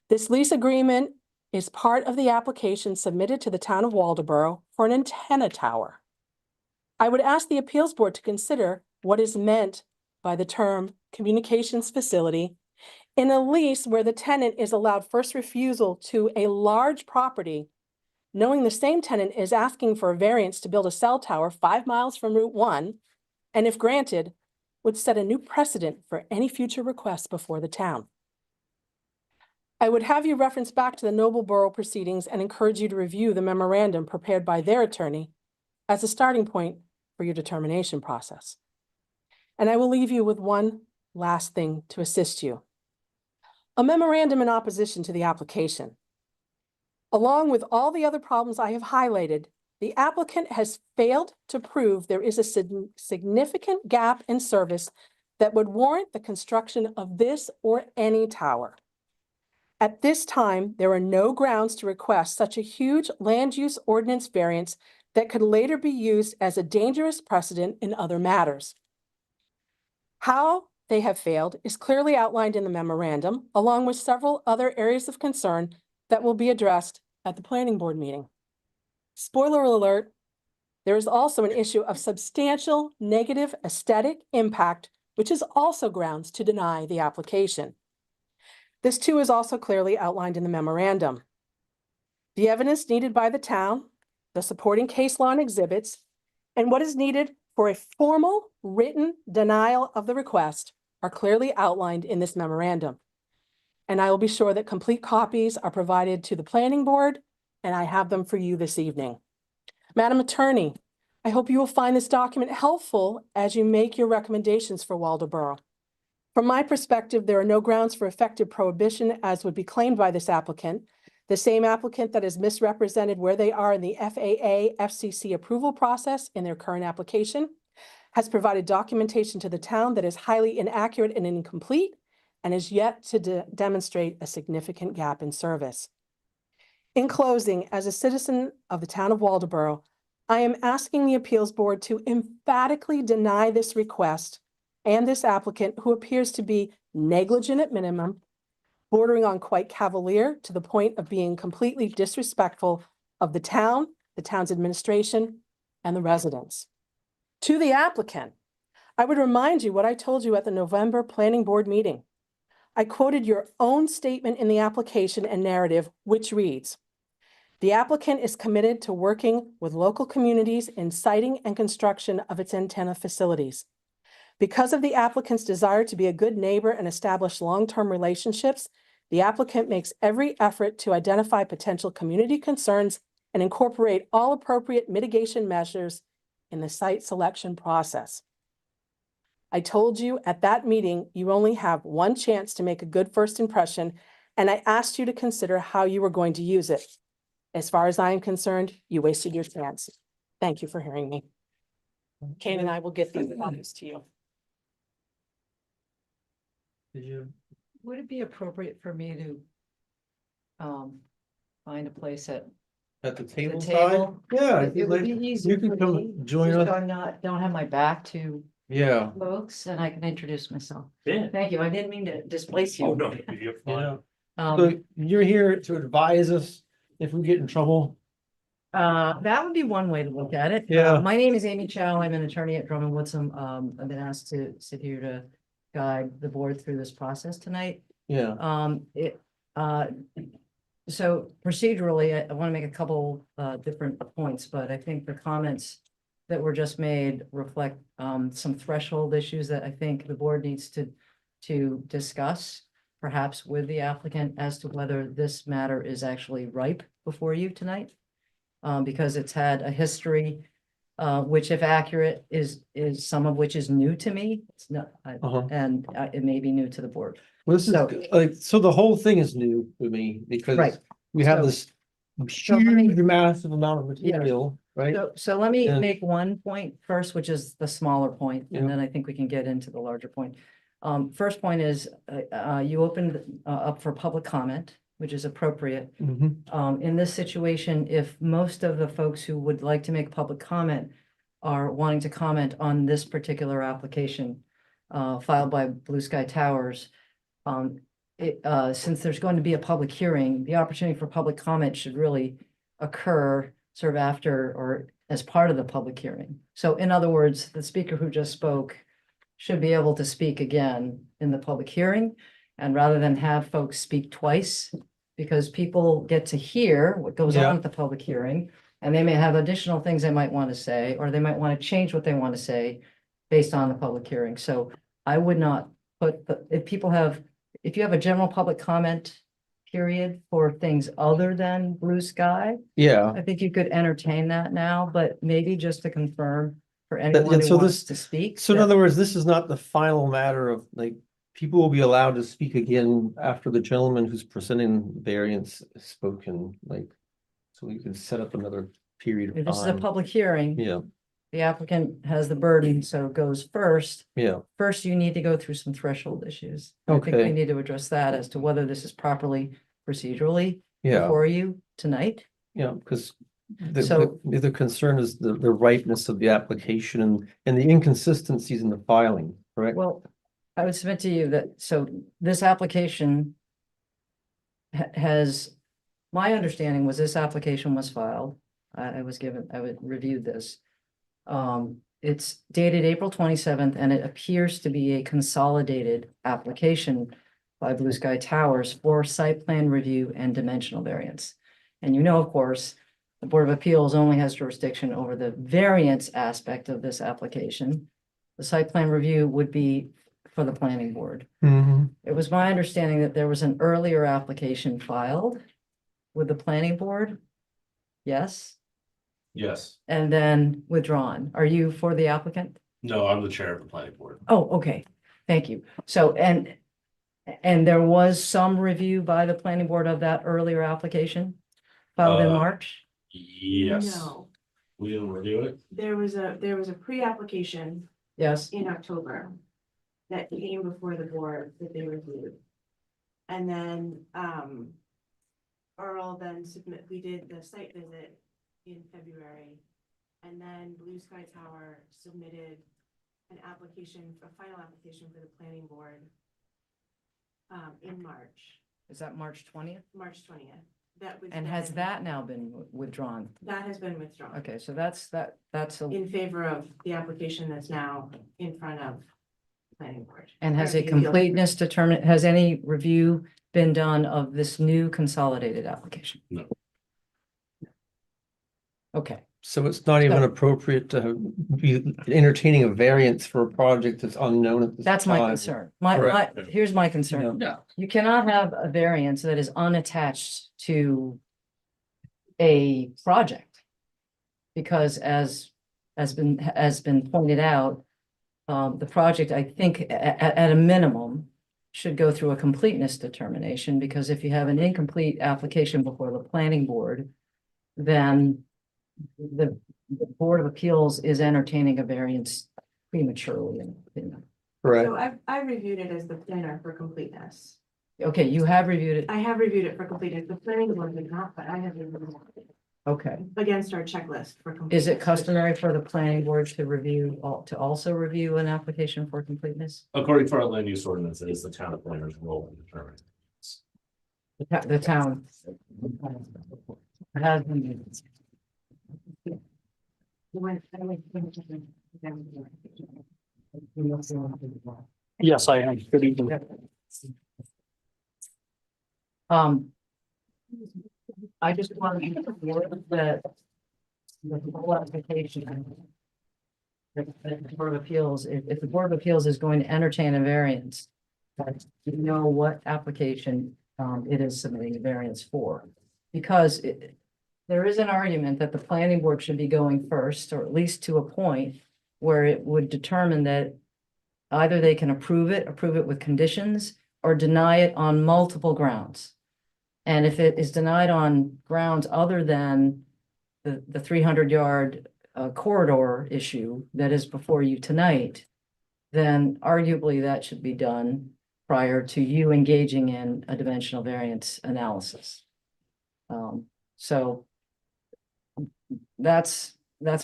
This lease agreement is part of the application submitted to the town of Waldeboro for an antenna tower. I would ask the appeals board to consider what is meant by the term communications facility in a lease where the tenant is allowed first refusal to a large property, knowing the same tenant is asking for a variance to build a cell tower 5 miles from Route 1, and if granted, would set a new precedent for any future requests before the town. I would have you reference back to the Noblesboro proceedings and encourage you to review the memorandum prepared by their attorney as a starting point for your determination process. And I will leave you with one last thing to assist you. A memorandum in opposition to the application. Along with all the other problems I have highlighted, the applicant has failed to prove there is a significant gap in service that would warrant the construction of this or any tower. At this time, there are no grounds to request such a huge land use ordinance variance that could later be used as a dangerous precedent in other matters. How they have failed is clearly outlined in the memorandum, along with several other areas of concern that will be addressed at the planning board meeting. Spoiler alert, there is also an issue of substantial negative aesthetic impact, which is also grounds to deny the application. This too is also clearly outlined in the memorandum. The evidence needed by the town, the supporting case law and exhibits, and what is needed for a formal written denial of the request are clearly outlined in this memorandum. And I will be sure that complete copies are provided to the planning board, and I have them for you this evening. Madam Attorney, I hope you will find this document helpful as you make your recommendations for Waldeboro. From my perspective, there are no grounds for effective prohibition as would be claimed by this applicant, the same applicant that is misrepresented where they are in the FAA FCC approval process in their current application, has provided documentation to the town that is highly inaccurate and incomplete, and is yet to demonstrate a significant gap in service. In closing, as a citizen of the town of Waldeboro, I am asking the appeals board to emphatically deny this request and this applicant, who appears to be negligent at minimum, bordering on quite cavalier to the point of being completely disrespectful of the town's administration, and the residents. To the applicant, I would remind you what I told you at the November planning board meeting. I quoted your own statement in the application and narrative, which reads, "The applicant is committed to working with local communities in siting and construction of its antenna facilities. Because of the applicant's desire to be a good neighbor and establish long-term relationships, the applicant makes every effort to identify potential community concerns and incorporate all appropriate mitigation measures in the site selection process." I told you at that meeting, you only have one chance to make a good first impression, and I asked you to consider how you were going to use it. As far as I am concerned, you wasted your chance. Thank you for hearing me. Kane and I will get these copies to you. Did you? Would it be appropriate for me to find a place at At the the table side? table? Yeah. It would be easier You can for come me, join just so us. I'm not, don't have my back to Yeah. folks, and I can introduce myself. Yeah. Thank you, I didn't mean to displace Oh, you. no, you're fine. Yeah. So you're here to advise us if we get in trouble. That would be one way to look at it. Yeah. My name is Amy Chow. I'm an attorney at Drummond Woodsum. I've been asked to sit here to guide the board through this process tonight. Yeah. So procedurally, I want to make a couple different points, but I think the comments that were just made reflect some threshold issues that I think the board needs to discuss, perhaps with the applicant, as to whether this matter is actually ripe before you tonight. Because it's had a history, which if accurate is some of which is new to me. It's not, Uh-huh. and it may be new to the board. Well, this is So- like, so the whole thing is new to me because Right. we have So- this so let me- huge massive amount of material, right? So let me And- make one point first, which is the smaller point, Yeah. and then I think we can get into the larger point. First point is, you opened up for public comment, which is appropriate. Mhm. In this situation, if most of the folks who would like to make public comment are wanting to comment on this particular application filed by Blue Sky Towers, since there's going to be a public hearing, the opportunity for public comment should really occur sort of after or as part of the public hearing. So in other words, the speaker who just spoke should be able to speak again in the public hearing. And rather than have folks speak twice, because people get to hear what goes Yeah. on at the public hearing, and they may have additional things they might want to say, or they might want to change what they want to say based on the public hearing. So I would not put, if you have a general public comment period for things other than Blue Sky, Yeah. I think you could entertain that now, but maybe just to confirm for yeah, anyone so who wants this- to speak. So in that- other words, this is not the final matter of like, people will be allowed to speak again after the gentleman who's presenting variance has spoken, like, so we can set up another period of This is a time. public hearing. Yeah, The applicant has the burden, so it goes first. yeah, First, you need to go through some threshold issues. I think we Okay. need to address that as to whether this is properly procedurally yeah, before you tonight. yeah, because So- the concern is the ripeness of the application and the inconsistencies in the filing, correct? Well, I would submit to you that, so this application has, my understanding was this application was filed. I reviewed this. It's dated April 27th, and it appears to be a consolidated application by Blue Sky Towers for site plan review and dimensional variance. And you know, of course, the Board of Appeals only has jurisdiction over the variance aspect of this application. The site plan review would be for the planning board. Mhm. It was my understanding that there was an earlier application filed with the planning board. Yes, Yes, and then withdrawn. Are you for the applicant? no, I'm the chair of the planning board. Oh, okay, thank you. So, and there was some review by the planning board of that earlier application filed in Uh, March? Yes, No, we didn't review it. there was a pre-application Yes, in October that came before the board that they reviewed. And then, Earl then we did the site visit in February. And then Blue Sky Tower submitted an application, a final application for the planning board in March, is that March 20th? March 20th. That was. And has then- that now been withdrawn? That has been withdrawn. Okay, so that's In favor of the application that's now in front of the planning board. and has a Or the appeal. completeness determined, has any review been done of this new consolidated application? No. Okay, So it's not even So- appropriate to be entertaining a variance for a project that's unknown at this time. that's my concern. Correct. Here's my concern. Yeah. You cannot have a variance that is unattached to a project. Because has been pointed out, the project, I think, at a minimum, should go through a completeness determination, because if you have an incomplete application before the planning board, then the Board of Appeals is entertaining a variance prematurely, in my opinion. Correct. So I reviewed it as the planner for completeness. Okay, you have reviewed it. I have reviewed it for completeness. The planning board did not, but I have reviewed it Okay. against our checklist for completeness. Is it customary for the planning board to also review an application for completeness? According to our land use ordinance, it is the town planner's role in determining. The town. Has been. Yes, I am. Good evening. I just want to be aware that the whole application. The Board of Appeals, if the Board of Appeals is going to entertain a variance, that you know what application it is submitting a variance for. Because there is an argument that the planning board should be going first, or at least to a point where it would determine that either they can approve it with conditions, or deny it on multiple grounds. And if it is denied on grounds other than the 300-yard corridor issue that is before you tonight, then arguably that should be done prior to you engaging in a dimensional variance analysis. So that's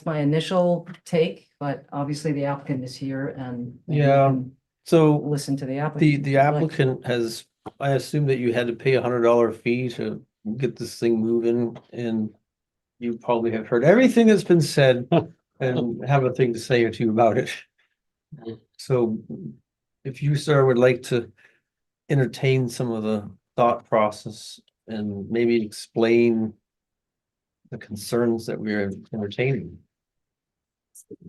my initial take, but obviously the applicant is here and we Yeah. can So listen to the applicant. the applicant has, I assume that you had to pay $100 fee to get this thing moving, and you probably have heard everything that's been said and have a thing to say or two about it. So if you, sir, would like to entertain some of the thought process and maybe explain the concerns that we're entertaining.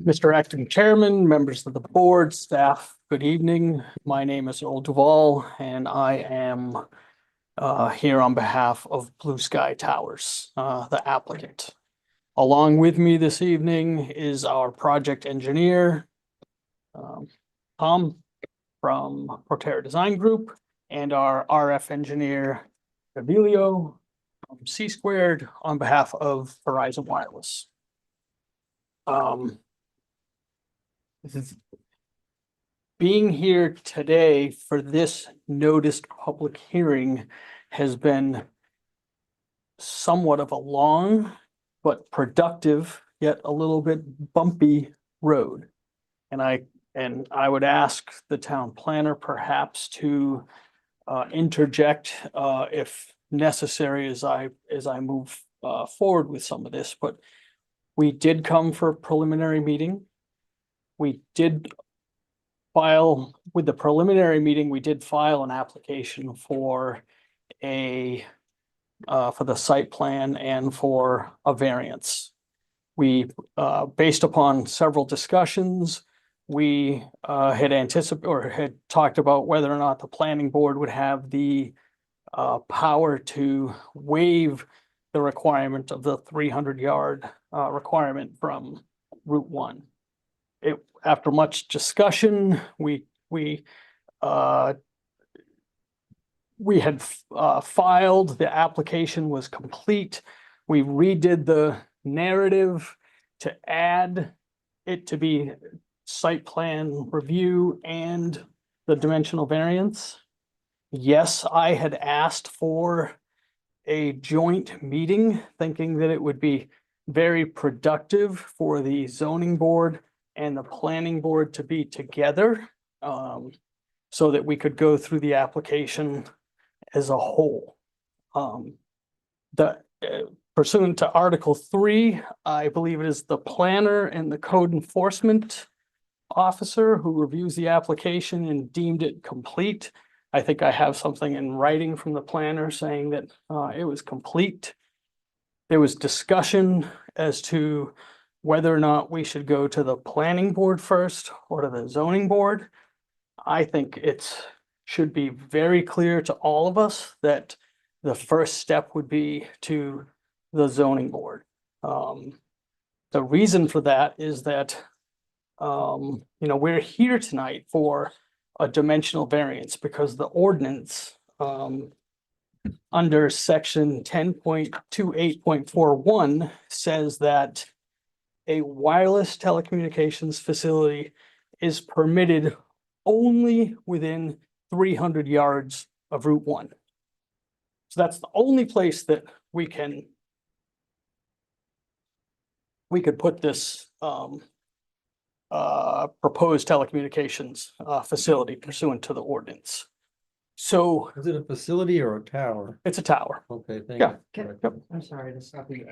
Mr. Acting Chairman, members of the board, staff, good evening. My name is Earl Duval, and I am here on behalf of Blue Sky Towers, the applicant. Along with me this evening is our project engineer, Tom from Proterra Design Group, and our RF engineer, Gavilio from C Squared, on behalf of Verizon Wireless. Being here today for this noticed public hearing has been somewhat of a long but productive, yet a little bit bumpy road. And I would ask the town planner perhaps to interject if necessary as I move forward with some of this, but we did come for a preliminary meeting. We did file with the preliminary meeting, we did file an application for for the site plan and for a variance. We, based upon several discussions, we had anticipated or had talked about whether or not the planning board would have the power to waive the requirement of the 300-yard requirement from Route 1. After much discussion, we had filed, the application was complete. We redid the narrative to add it to be site plan review and the dimensional variance. Yes, I had asked for a joint meeting, thinking that it would be very productive for the zoning board and the planning board to be together, so that we could go through the application as a whole. Pursuant to Article 3, I believe it is the planner and the code enforcement officer who reviews the application and deemed it complete. I think I have something in writing from the planner saying that it was complete. There was discussion as to whether or not we should go to the planning board first or to the zoning board. I think it should be very clear to all of us that the first step would be to the zoning board. The reason for that is that, we're here tonight for a dimensional variance because the ordinance under section 10.28.41 says that a wireless telecommunications facility is permitted only within 300 yards of Route 1. So that's the only place that we could put this proposed telecommunications facility pursuant to the ordinance. So Is it a facility or a tower? it's a tower. Okay, thank Yeah. you. Yep. I'm sorry to stop you.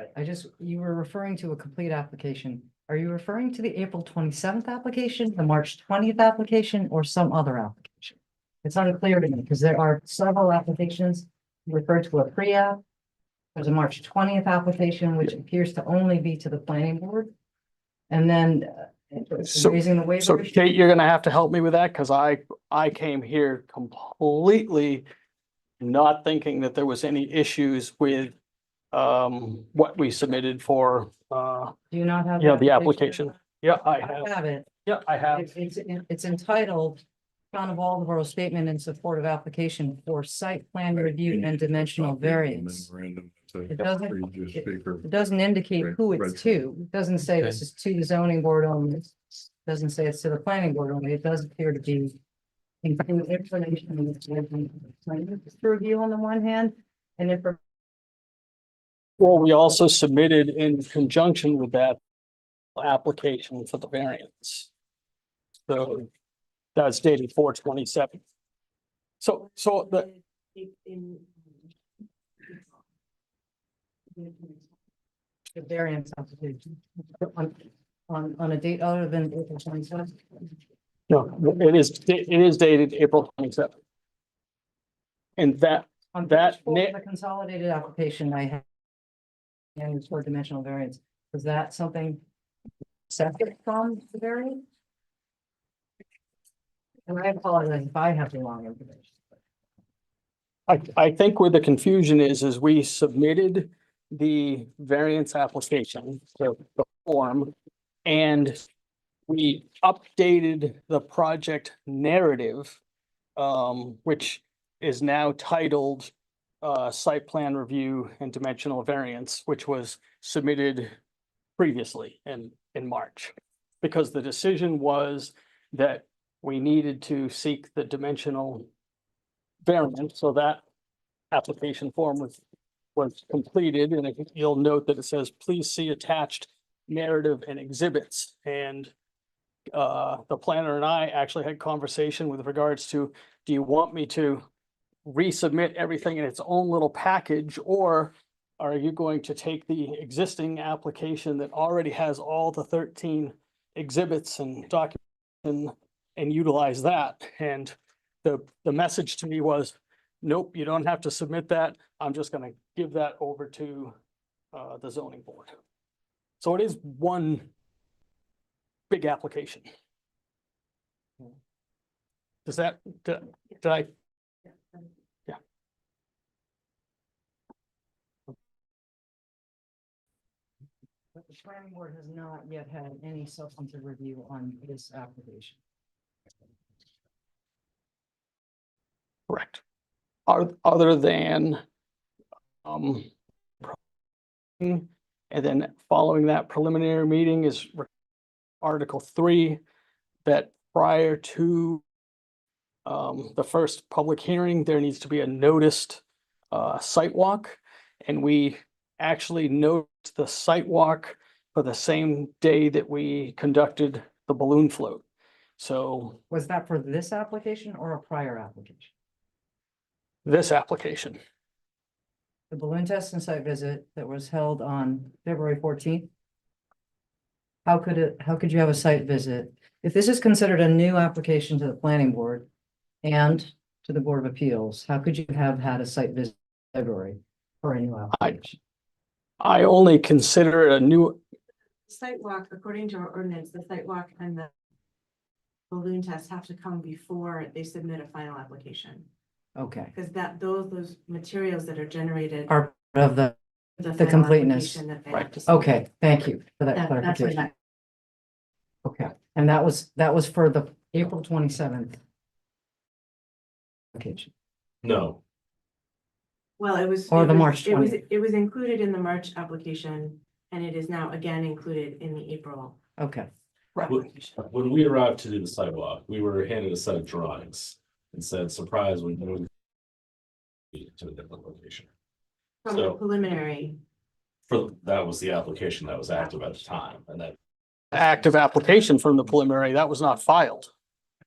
You were referring to a complete application. Are you referring to the April 27th application, the March 20th application, or some other application? It's unclear to me because there are several applications. You referred to a pre-app. there's a March 20th application, which appears to only be to the planning board. And then So- raising the So waiver. Kate, you're gonna have to help me with that, because I came here completely not thinking that there was any issues with what we submitted for, Do you not have? the application. Yeah, I I have. have it. Yeah, I have. It's entitled Town of Waldeboro Statement in Support of Application for Site Plan Review and Dimensional Variance. Memorandum to It doesn't, previous it- speaker. it doesn't indicate who Red- it's to. It doesn't say this is to the zoning board only. It doesn't say it's to the planning board only. It does appear to be including information to review on the one hand, and if Well, we also submitted in conjunction with that application for the variance. So that's dated 4/27. So the, the variance application on a date other than April 27th. no, it is dated April 27th. And that, On That page four of na- the consolidated application I have. And for dimensional variance, was that something separate from the variance? And I apologize if I have the wrong information. I think where the confusion is we submitted the variance application, the form, and we updated the project narrative, which is now titled site plan review and dimensional variance, which was submitted previously in March. Because the decision was that we needed to seek the dimensional variance, so that application form was completed, and you'll note that it says, please see attached narrative and exhibits. And the planner and I actually had conversation with regards to, do you want me to resubmit everything in its own little package, or are you going to take the existing application that already has all the 13 exhibits and documents and utilize that? And the message to me was, nope, you don't have to submit that. I'm just gonna give that over to the zoning board. So it is one big application. Does that, did I? Yeah. But the planning board has not yet had any substantive review on this application. Correct. Other than, and then following that preliminary meeting is Article 3, that prior to the first public hearing, there needs to be a noticed site walk. And we actually noticed the site walk for the same day that we conducted the balloon float. So Was that for this application or a prior application? this application, The balloon test and site visit that was held on February 14th? How could you have a site visit? If this is considered a new application to the planning board and to the Board of Appeals, how could you have had a site visit in February for a new application? I only consider it a new, Site walk, according to our ordinance, the site walk and the balloon test have to come before they submit a final application. Okay, Because those materials that are generated. are part of the, final completeness. application that they Right. have to submit. okay, thank you for that That's what clarification. that- Okay, and that was for the April 27th. application. No, Well, it was. Or it the was- March It was, 20th. it was included in the March application, and it is now again included in the April. Okay, application. when we arrived to do the sidewalk, we were handed a set of drawings and said, surprise, when moving to a different location. From the So- preliminary, That was the application that was active at the time, and that active application from the preliminary, that was not filed.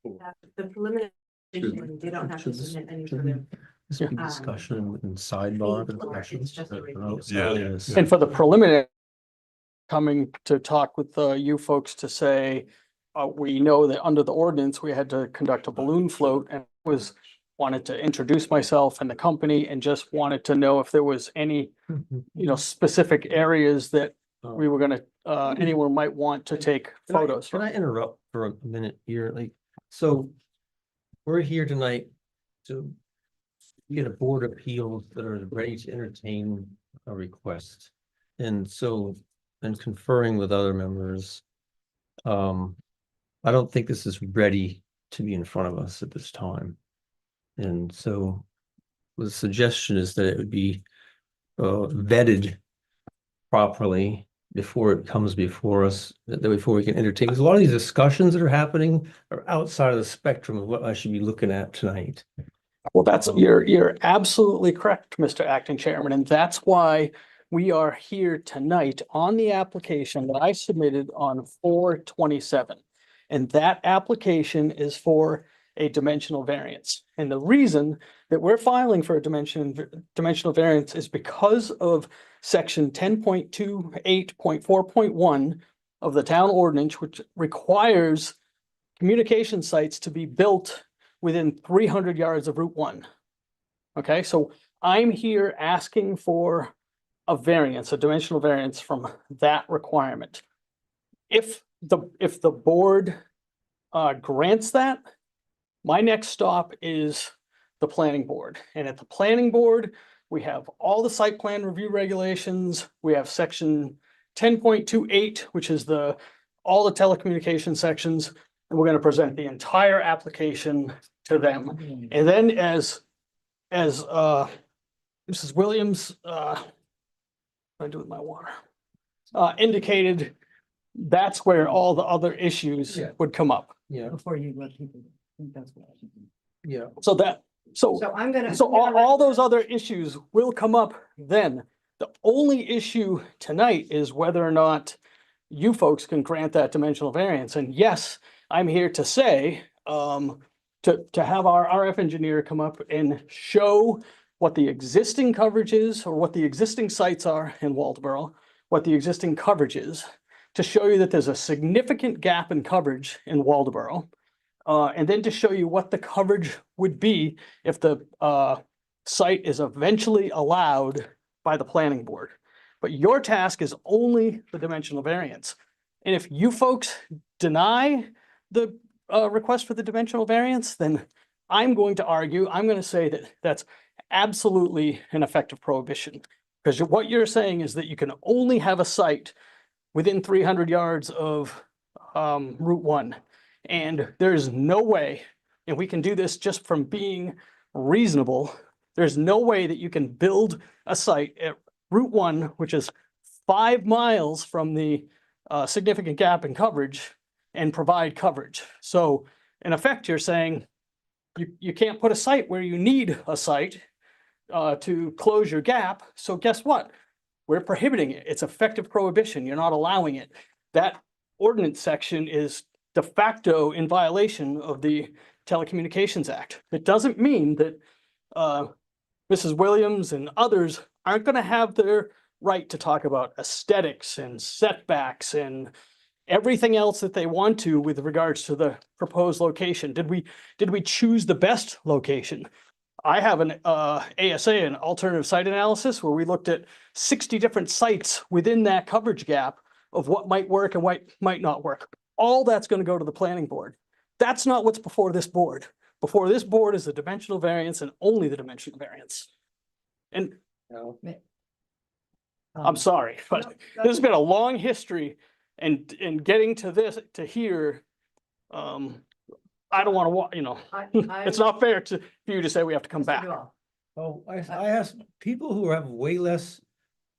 the preliminary, they don't have to submit any sort of. This would be discussion and sidebar discussion. It's just a review. Yeah. Yes. And for the preliminary, coming to talk with you folks to say, we know that under the ordinance, we had to conduct a balloon float, and it was wanted to introduce myself and the company and just wanted to know if there was any, specific areas that we were gonna, anyone might want to take photos Can from. I interrupt for a minute here? So we're here tonight to get a board of appeals that are ready to entertain a request. And so, and conferring with other members, I don't think this is ready to be in front of us at this time. And so the suggestion is that it would be vetted properly before it comes before us, that before we can entertain, because a lot of these discussions that are happening are outside of the spectrum of what I should be looking at tonight. Well, you're absolutely correct, Mr. Acting Chairman, and that's why we are here tonight on the application that I submitted on 4/27. And that application is for a dimensional variance. And the reason that we're filing for a dimensional variance is because of section 10.28.4.1 of the town ordinance, which requires communication sites to be built within 300 yards of Route 1. Okay, so I'm here asking for a variance, a dimensional variance from that requirement. If the board grants that, my next stop is the planning board. And at the planning board, we have all the site plan review regulations. We have section 10.28, which is all the telecommunication sections. And we're going to present the entire application to them. And then as Mrs. Williams, what do I do with my water? Indicated, that's where all the other issues Yeah. would come up. Yeah, Before you let people, I think that's what I should do. yeah. So all those other issues will come up then. The only issue tonight is whether or not you folks can grant that dimensional variance. And yes, I'm here to say, to have our RF engineer come up and show what the existing coverage is, or what the existing sites are in Waldeboro, what the existing coverage is, to show you that there's a significant gap in coverage in Waldeboro. And then to show you what the coverage would be if the site is eventually allowed by the planning board. But your task is only the dimensional variance. And if you folks deny the request for the dimensional variance, then I'm going to argue, I'm going to say that that's absolutely an effective prohibition. Because what you're saying is that you can only have a site within 300 yards of Route 1. And there's no way, and we can do this just from being reasonable, there's no way that you can build a site at Route 1, which is 5 miles from the significant gap in coverage, and provide coverage. So in effect, you're saying you can't put a site where you need a site to close your gap. So guess what? We're prohibiting it. It's effective prohibition. You're not allowing it. That ordinance section is de facto in violation of the Telecommunications Act. It doesn't mean that Mrs. Williams and others aren't going to have their right to talk about aesthetics and setbacks and everything else that they want to with regards to the proposed location. Did we choose the best location? I have an ASA, an alternative site analysis, where we looked at 60 different sites within that coverage gap of what might work and what might not work. All that's going to go to the planning board. That's not what's before this board. Before this board is the dimensional variance and only the dimensional variance. And I'm sorry, but there's been a long history, and in getting to this, to here, I don't want to, it's not fair for you to say we have to come back. Oh, I ask people who have way less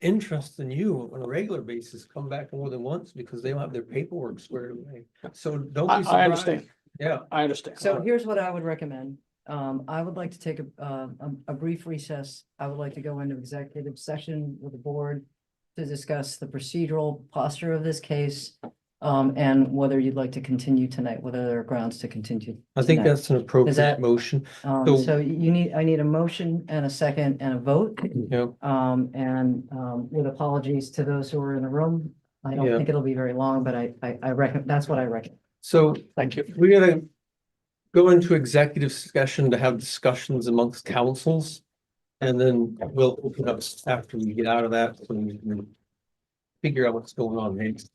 interest than you on a regular basis come back more than once because they don't have their paperwork squared away. So don't be surprised. I understand. Yeah. I understand. So here's what I would recommend. I would like to take a brief recess. I would like to go into executive session with the board to discuss the procedural posture of this case, and whether you'd like to continue tonight, whether there are grounds to continue. I think tonight. that's an appropriate that- motion. So I need a motion and a second and a vote. Yep. With apologies to those who are in the room. I don't Yeah. think it'll be very long, but I reckon, that's what I reckon. So Thank you. we gotta go into executive session to have discussions amongst councils. And then we'll open up after we get out of that, so we can figure out what's going on next.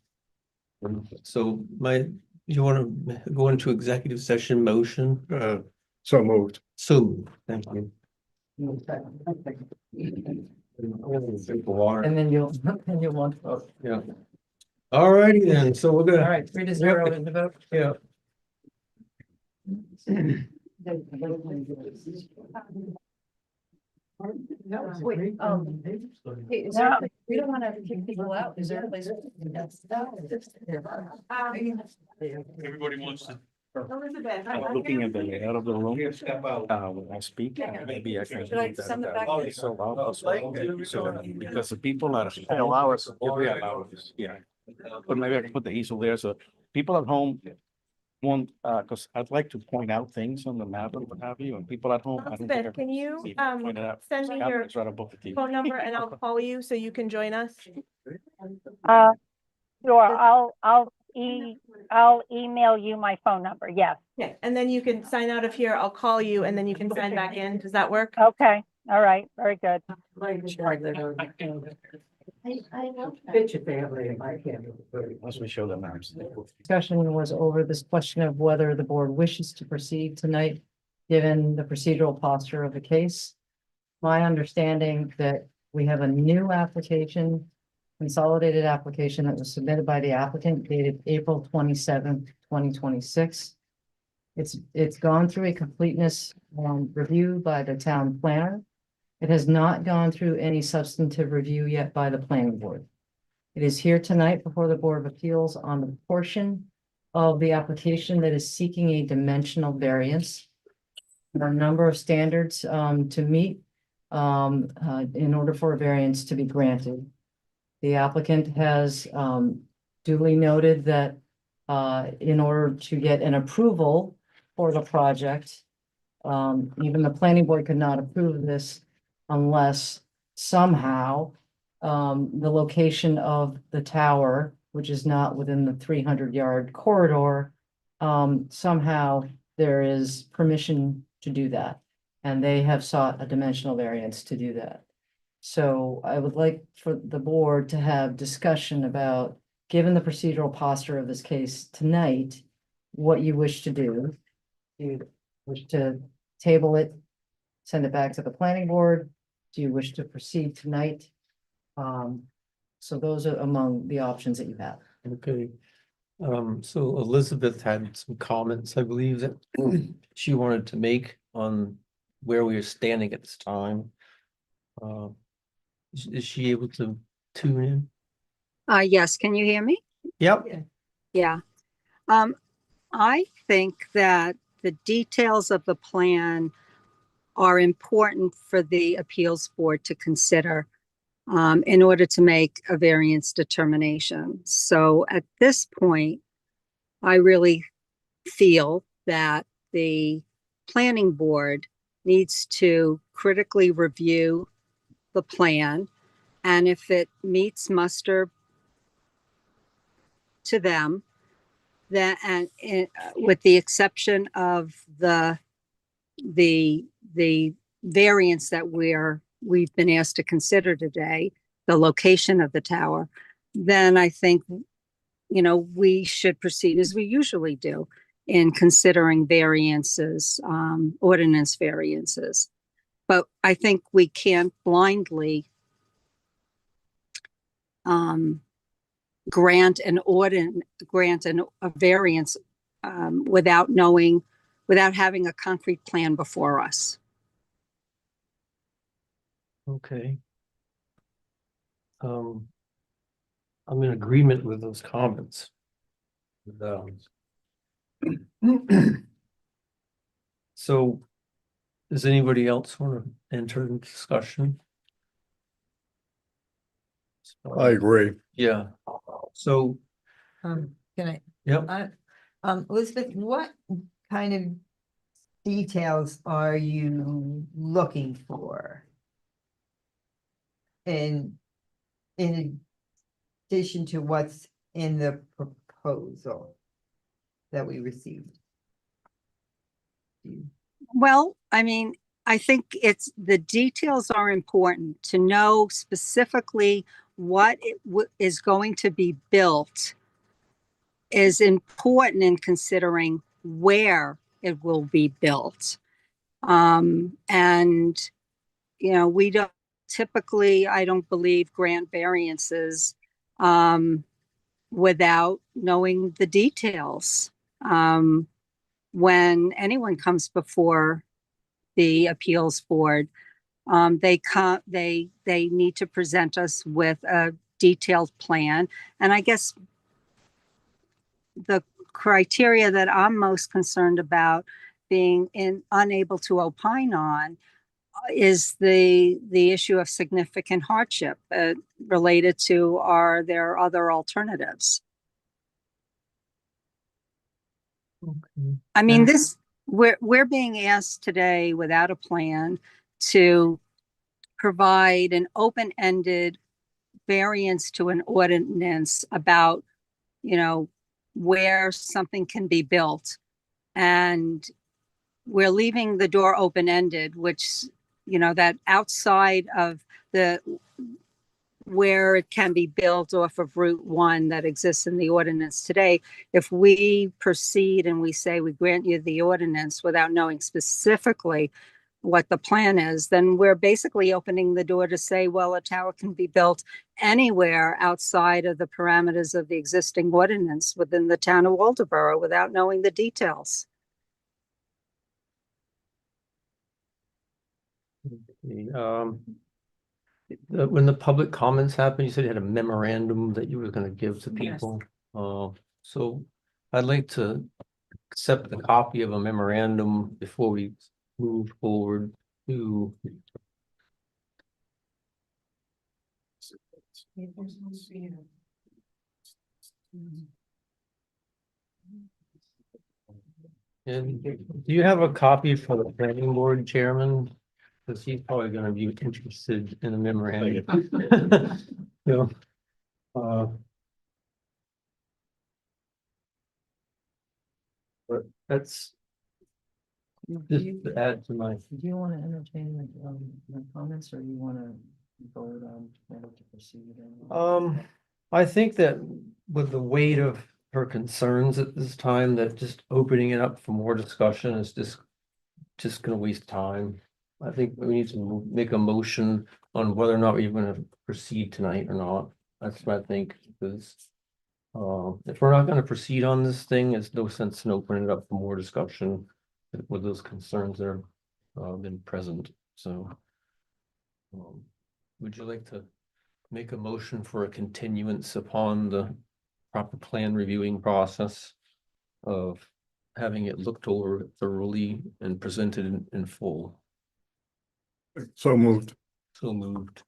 So you want to go into executive session motion? So moved. So, thank you. And then you'll, and you'll want to vote. Yeah. All righty then, so we're All gonna, right, 3-0 in the vote. yeah. Wait, hey, is there, we don't wanna kick people out, is there a place? Everybody wants to. Elizabeth. Looking at the layout of the room, when I speak, maybe I can. Should I send it back? Because the people are, they allow us, if they allow us, yeah. But maybe I can put the easel there, so people at home won't, because I'd like to point out things on the map and what have you, and people at home. I don't think Elizabeth, are can you see it pointed out. send me Scott your is right above the TV. phone number and I'll call you so you can join us? Sure, I'll email you my phone number, yes. Yeah, and then you can sign out of here. I'll call you and then you can sign back in. Does that work? Okay, all right, very good. Picture family and my family. Once we show the maps. Discussion was over this question of whether the board wishes to proceed tonight, given the procedural posture of the case. My understanding that we have a new application, consolidated application that was submitted by the applicant dated April 27th, 2026. It's gone through a completeness review by the town planner. It has not gone through any substantive review yet by the planning board. It is here tonight before the Board of Appeals on the portion of the application that is seeking a dimensional variance. There are a number of standards to meet in order for a variance to be granted. The applicant has duly noted that in order to get an approval for the project, even the planning board could not approve this unless somehow the location of the tower, which is not within the 300-yard corridor, somehow there is permission to do that. And they have sought a dimensional variance to do that. So I would like for the board to have discussion about, given the procedural posture of this case tonight, what you wish to do. Do you wish to table it, send it back to the planning board? Do you wish to proceed tonight? So those are among the options that you have. Okay. So Elizabeth had some comments, I believe, that she wanted to make on where we are standing at this time. Is she able to tune in? Yes, can you hear me? Yep. Yeah. I think that the details of the plan are important for the appeals board to consider in order to make a variance determination. So at this point, I really feel that the planning board needs to critically review the plan, and if it meets muster to them, that and with the exception of the variance that we've been asked to consider today, the location of the tower, then I think, we should proceed as we usually do in considering variances, ordinance variances. But I think we can't blindly grant a variance without having a concrete plan before us. Okay. I'm in agreement with those comments. So, does anybody else want to enter into discussion? I agree. Yeah. So, Can I? yep. Elizabeth, what kind of details are you looking for? In addition to what's in the proposal that we received? Well, I mean, I think the details are important to know specifically what is going to be built is important in considering where it will be built. And, we don't typically, I don't believe, grant variances without knowing the details. When anyone comes before the appeals board, they need to present us with a detailed plan. And I guess the criteria that I'm most concerned about being unable to opine on is the issue of significant hardship related to, are there other alternatives? I mean, we're being asked today without a plan to provide an open-ended variance to an ordinance about, where something can be built. And we're leaving the door open-ended, which, that outside of where it can be built off of Route 1 that exists in the ordinance today, if we proceed and we say we grant you the ordinance without knowing specifically what the plan is, then we're basically opening the door to say, well, a tower can be built anywhere outside of the parameters of the existing ordinance within the town of Waldoboro without knowing the details. When the public comments happened, you said you had a memorandum that you were gonna give to Yes. people. So I'd like to accept the copy of a memorandum before we move forward to. And do you have a copy for the planning board chairman? Because he's probably gonna be interested in a memorandum. Yeah. But that's just to add to my. Do you want to entertain my comments, or you want to vote on whether to proceed? I think that with the weight of her concerns at this time, that just opening it up for more discussion is just gonna waste time. I think we need to make a motion on whether or not we're gonna proceed tonight or not. That's what I think, because if we're not gonna proceed on this thing, there's no sense in opening it up for more discussion with those concerns that are been present, so. Would you like to make a motion for a continuance upon the proper plan reviewing process of having it looked over thoroughly and presented in full? So moved. So moved.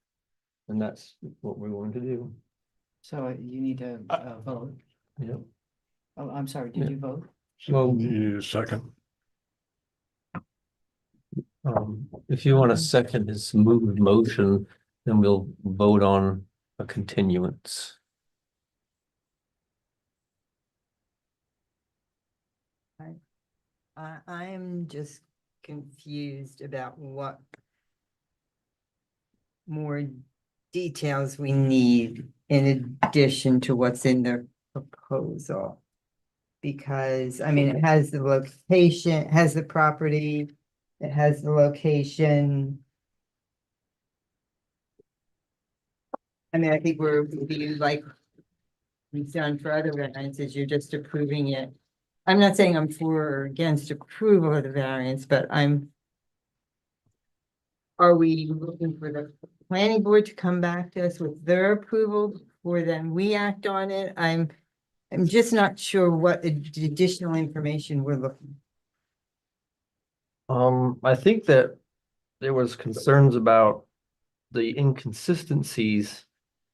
And that's what we're going to do. So you need to vote. Yep. Oh, I'm sorry, did Yeah. you vote? So you need a second. If you want to second his moved motion, then we'll vote on a continuance. I'm just confused about what more details we need in addition to what's in the proposal. Because, I mean, it has the location, it has the property, it has the location. I mean, I think like we've done for other variances, you're just approving it. I'm not saying I'm for or against approval of the variance, but are we looking for the planning board to come back to us with their approval before then we act on it? I'm just not sure what additional information we're looking. I think that there was concerns about the inconsistencies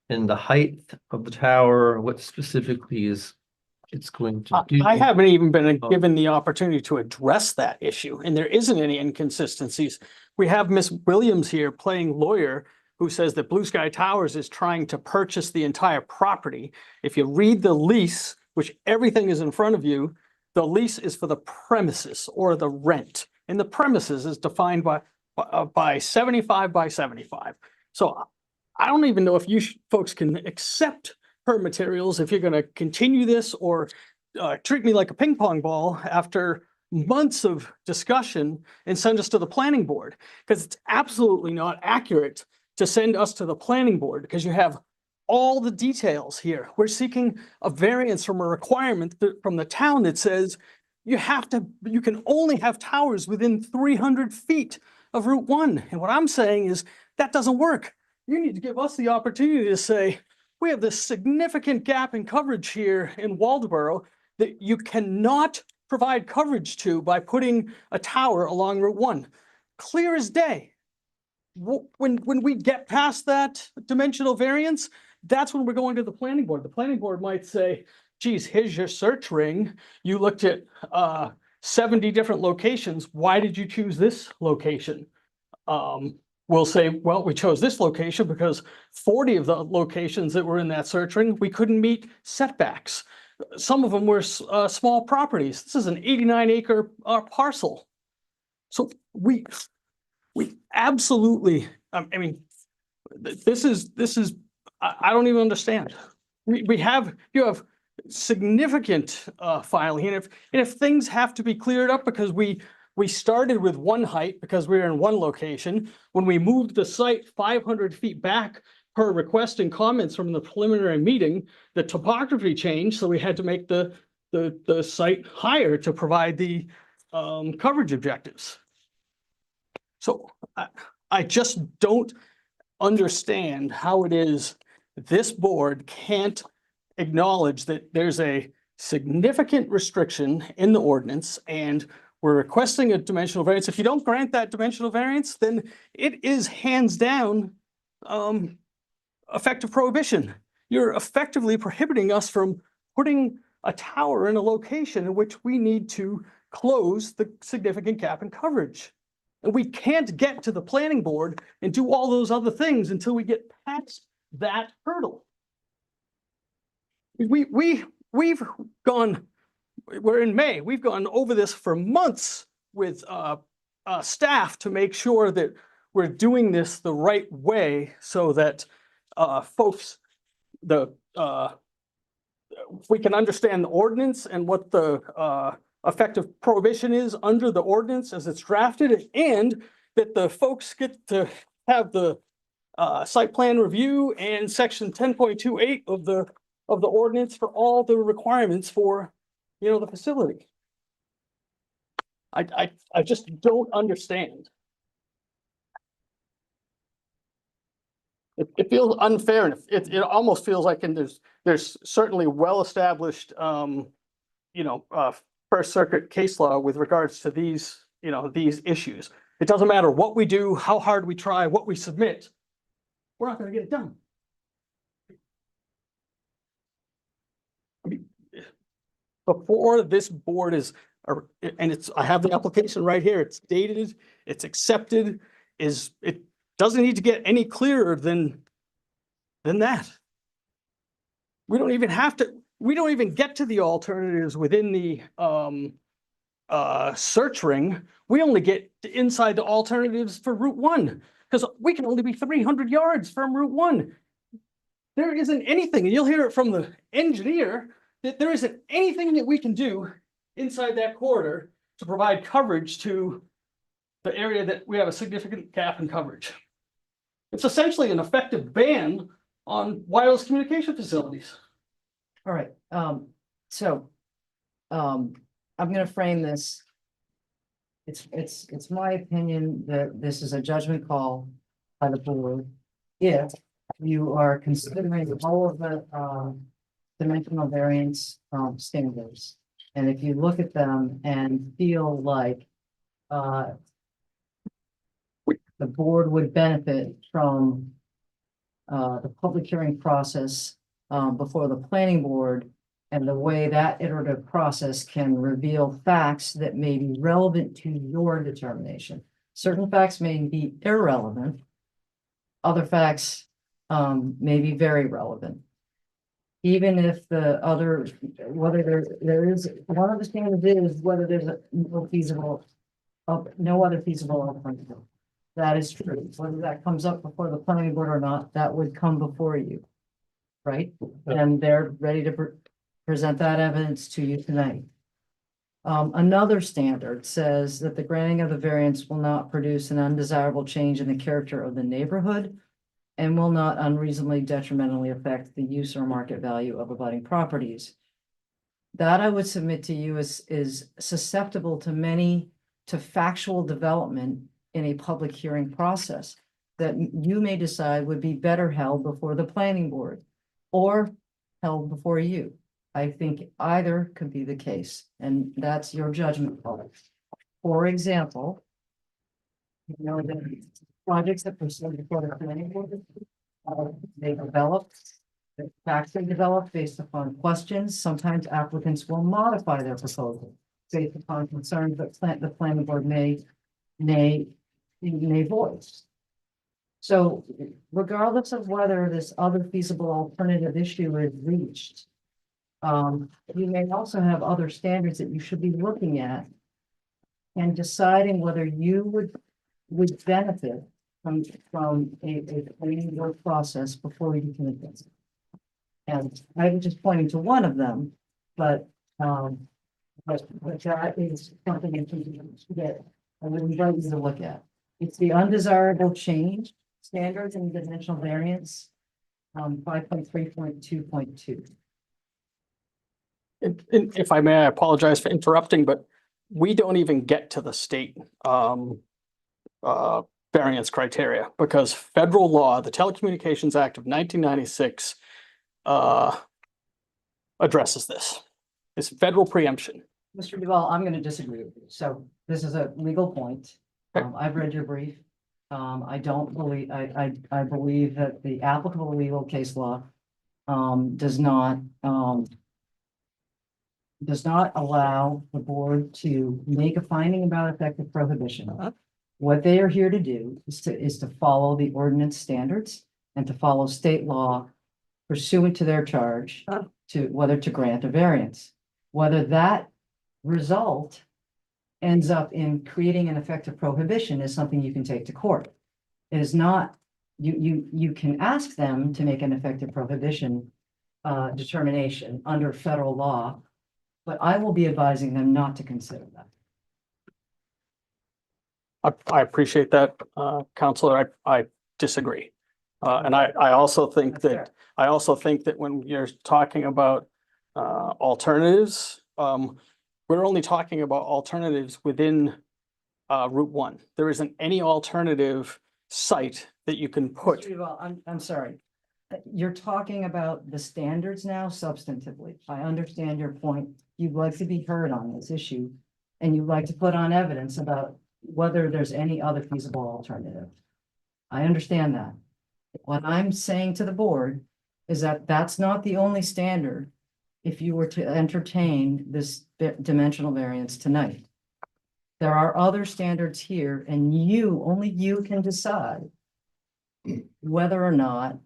in the height of the tower, what specifically it's going to do. I haven't even been given the opportunity to address that issue, and there isn't any inconsistencies. We have Miss Williams here playing lawyer, who says that Blue Sky Towers is trying to purchase the entire property. If you read the lease, which everything is in front of you, the lease is for the premises or the rent. and the premises is defined by 75 by 75. So I don't even know if you folks can accept her materials, if you're gonna continue this or treat me like a ping pong ball after months of discussion and send us to the planning board. Because it's absolutely not accurate to send us to the planning board because you have all the details here. We're seeking a variance from a requirement from the town that says you can only have towers within 300 feet of Route 1. And what I'm saying is that doesn't work. You need to give us the opportunity to say, we have this significant gap in coverage here in Waldeboro that you cannot provide coverage to by putting a tower along Route 1. Clear as day. When we get past that dimensional variance, that's when we're going to the planning board. The planning board might say, geez, here's your search ring. You looked at 70 different locations. Why did you choose this location? We'll say, well, we chose this location because 40 of the locations that were in that search ring, we couldn't meet setbacks. Some of them were small properties. This is an 89-acre parcel. So we absolutely, I mean, this is, I don't even understand. You have significant filing, and if things have to be cleared up because we started with one height because we were in one location, when we moved the site 500 feet back per request and comments from the preliminary meeting, the topography changed, so we had to make the site higher to provide the coverage objectives. So I just don't understand how it is this board can't acknowledge that there's a significant restriction in the ordinance and we're requesting a dimensional variance. If you don't grant that dimensional variance, then it is hands down effective prohibition. You're effectively prohibiting us from putting a tower in a location in which we need to close the significant gap in coverage. And we can't get to the planning board and do all those other things until we get past that hurdle. We've gone, we're in May, we've gone over this for months with staff to make sure that we're doing this the right way so that folks, we can understand the ordinance and what the effective prohibition is under the ordinance as it's drafted, and that the folks get to have the site plan review and section 10.28 of the ordinance for all the requirements for, you know, the facility. I just don't understand. It feels unfair, and it almost feels like, and there's certainly well-established, you know, First Circuit case law with regards to these, you know, these issues. It doesn't matter what we do, how hard we try, what we submit, we're not going to get it done. I mean, before this board is, and I have the application right here, it's dated, it's accepted, it doesn't need to get any clearer than that. We don't even get to the alternatives within the search ring. We only get inside the alternatives for Route 1 because we can only be 300 yards from Route 1. There isn't anything, and you'll hear it from the engineer, that there isn't anything that we can do inside that corridor to provide coverage to the area that we have a significant gap in coverage. It's essentially an effective ban on wireless communication facilities. All right, so I'm gonna frame this. It's my opinion that this is a judgment call by the board. If you are considering all of the dimensional variance standards, and if you look at them and feel like the board would benefit from the public hearing process before the planning board, and the way that iterative process can reveal facts that may be relevant to your determination. Certain facts may be irrelevant. Other facts may be very relevant. Even if the other, whether there is, one of the standards is whether there's no feasible no other feasible alternative. That is true. Whether that comes up before the planning board or not, that would come before you. Right? And they're ready to present that evidence to you tonight. Another standard says that the granting of the variance will not produce an undesirable change in the character of the neighborhood and will not unreasonably detrimentally affect the use or market value of abutting properties. That I would submit to you is susceptible to factual development in a public hearing process that you may decide would be better held before the planning board or held before you. I think either could be the case, and that's your judgment call. For example, you know, the projects that proceed before the planning board, they the facts they develop based upon questions. Sometimes applicants will modify their proposal based upon concerns that the planning board may voice. So regardless of whether this other feasible alternative issue is reached, you may also have other standards that you should be looking at and deciding whether you would benefit from a planning board process before you can advance it. And I'm just pointing to one of them, but that is something that I would invite you to look at. It's the undesirable change standards and dimensional variance, 5.3.2.2. If I may, I apologize for interrupting, but we don't even get to the state variance criteria because federal law, the Telecommunications Act of 1996, addresses this. It's federal preemption. Mr. Duval, I'm going to disagree with you. So this is a legal point. I've read your brief. I don't believe, I believe that the applicable legal case law does not allow the board to make a finding about effective prohibition. What they are here to do is to follow the ordinance standards and to follow state law pursuant to their charge to whether to grant a variance. Whether that result ends up in creating an effective prohibition is something you can take to court. It is not, you can ask them to make an effective prohibition determination under federal law, but I will be advising them not to consider that. I appreciate that, Counselor. I disagree. And I also think that when you're talking about alternatives, we're only talking about alternatives within Route 1. There isn't any alternative site that you can put. Mr. Duval, I'm sorry. You're talking about the standards now substantively. I understand your point. You'd like to be heard on this issue and you'd like to put on evidence about whether there's any other feasible alternative. I understand that. What I'm saying to the board is that that's not the only standard if you were to entertain this dimensional variance tonight. There are other standards here and only you can decide whether or not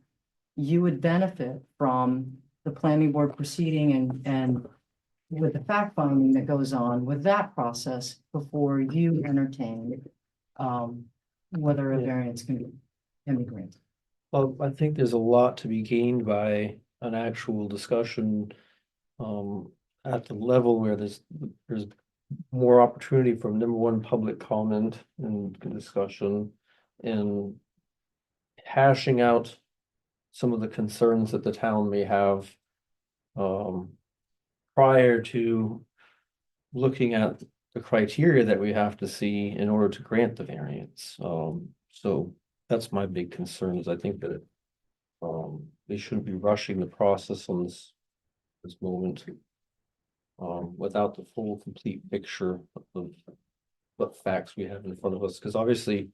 you would benefit from the planning board proceeding and with the fact finding that goes on with that process before you entertain whether a variance can be granted. Well, I think there's a lot to be gained by an actual discussion at the level where there's more opportunity for number one, public comment and discussion and hashing out some of the concerns that the town may have prior to looking at the criteria that we have to see in order to grant the variance. So that's my big concern is I think that they shouldn't be rushing the process on this moment without the full complete picture of what facts we have in front of us, because obviously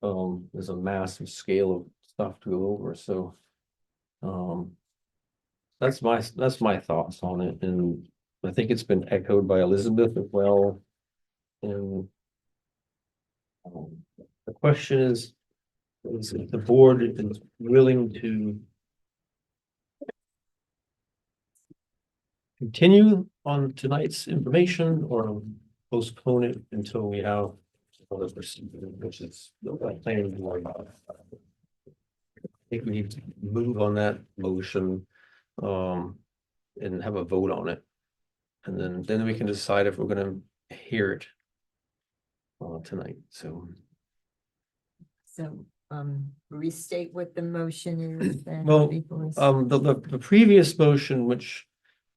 there's a massive scale of stuff to go over. So that's my thoughts on it, and I think it's been echoed by Elizabeth as well. And the question is if the board is willing to continue on tonight's information or postpone it until we have other procedure, which is the planning board. I think we need to move on that motion, and have a vote on it. And then we can decide if we're gonna hear it tonight, so. So, restate what the motion is then. Well, before us. the previous motion, which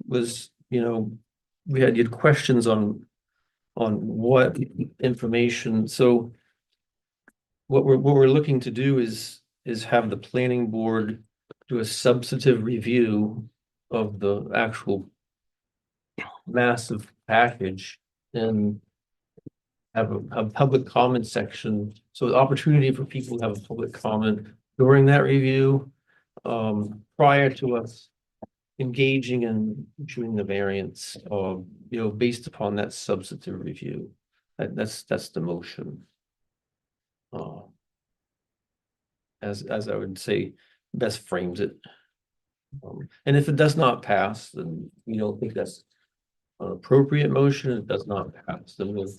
was, we had questions on what information, so what we're looking to do is have the planning board do a substantive review of the actual massive package and have a public comment section, so the opportunity for people to have a public comment during that review, prior to us engaging in issuing the variance, based upon that substantive review. That's the motion. As I would say, best frames it. And if it does not pass, then we don't think that's an appropriate motion. It does not pass, then we'll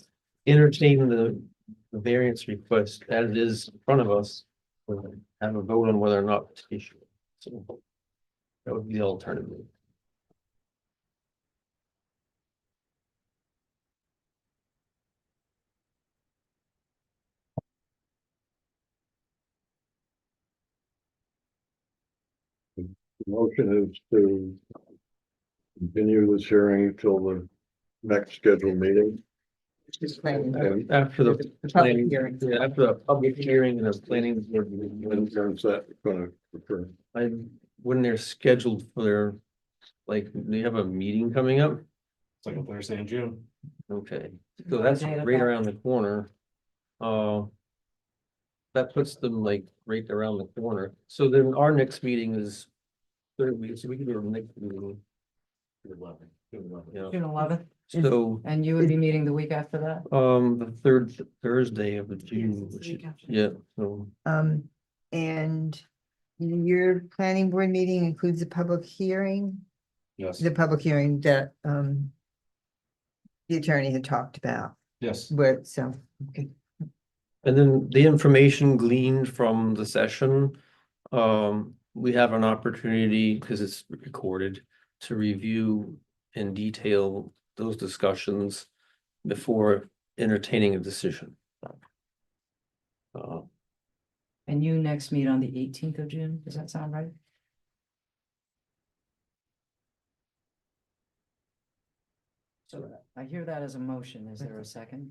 entertain the variance request as it is in front of us. We'll have a vote on whether or not to issue it. So that would be the alternative. The motion is to continue this hearing until the next scheduled meeting. Just planning. And After the public planning, hearing. yeah, after the public hearing and the planning board meeting, when is that gonna occur? when they're scheduled for their, like, they have a meeting coming up. It's like a Thursday in June. Okay, so that's Date of right that? around the corner. That puts them like right around the corner. So then our next meeting is third week, so we can do our next meeting. Yeah, June 11th, so, and you would be meeting the week after that? the third Thursday of the June, it's the which week is, after. yeah, so. And your planning board meeting includes a public hearing, Yes, the public hearing that, the attorney had talked about, yes. where, so, okay. And then the information gleaned from the session, we have an opportunity, because it's recorded, to review in detail those discussions before entertaining a decision. And you next meet on the 18th of June, does that sound right? So I hear that as a motion, is there a second?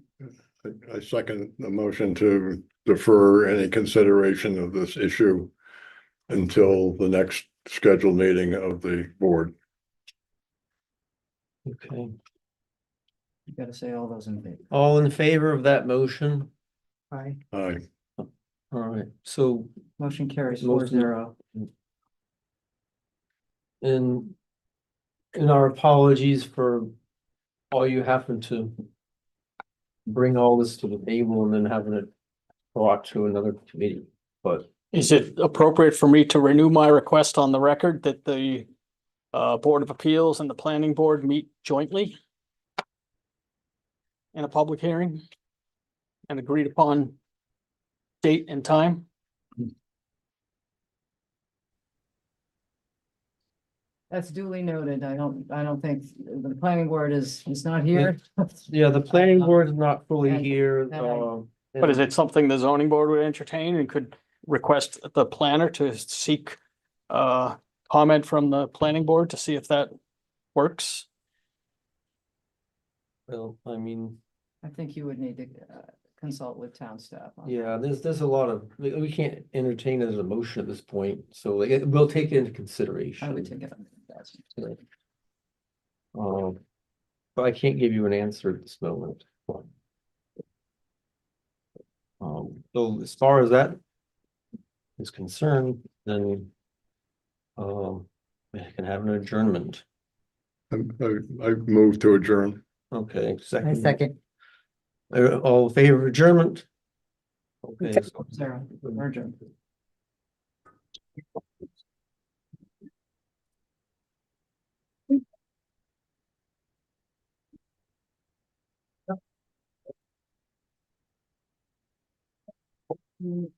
I second the motion to defer any consideration of this issue until the next scheduled meeting of the board. Okay, You gotta say all those in favor. all in favor of that motion? Aye. Aye. All right, so, Motion carries Motion- 4-0. and our apologies for all you having to bring all this to the table and then having it brought to another committee, but Is it appropriate for me to renew my request on the record that the Board of Appeals and the Planning Board meet jointly in a public hearing and agreed upon date and time? That's duly noted. I don't think the planning board is not here. yeah, the planning board is not fully And- here. and But is it something the zoning board would entertain and could request the planner to seek comment from the planning board to see if that works? Well, I mean, I think you would need to consult with town staff. on that. yeah, there's a lot of, we can't entertain it as a motion at this point, so like, we'll take it into consideration. I would take it under advisement. But I can't give you an answer at this moment. So as far as that is concerned, then we can have an adjournment. I move to adjourn. Okay, I second. second. All in favor of adjournment? Okay. so- 0, we're adjourned. Okay.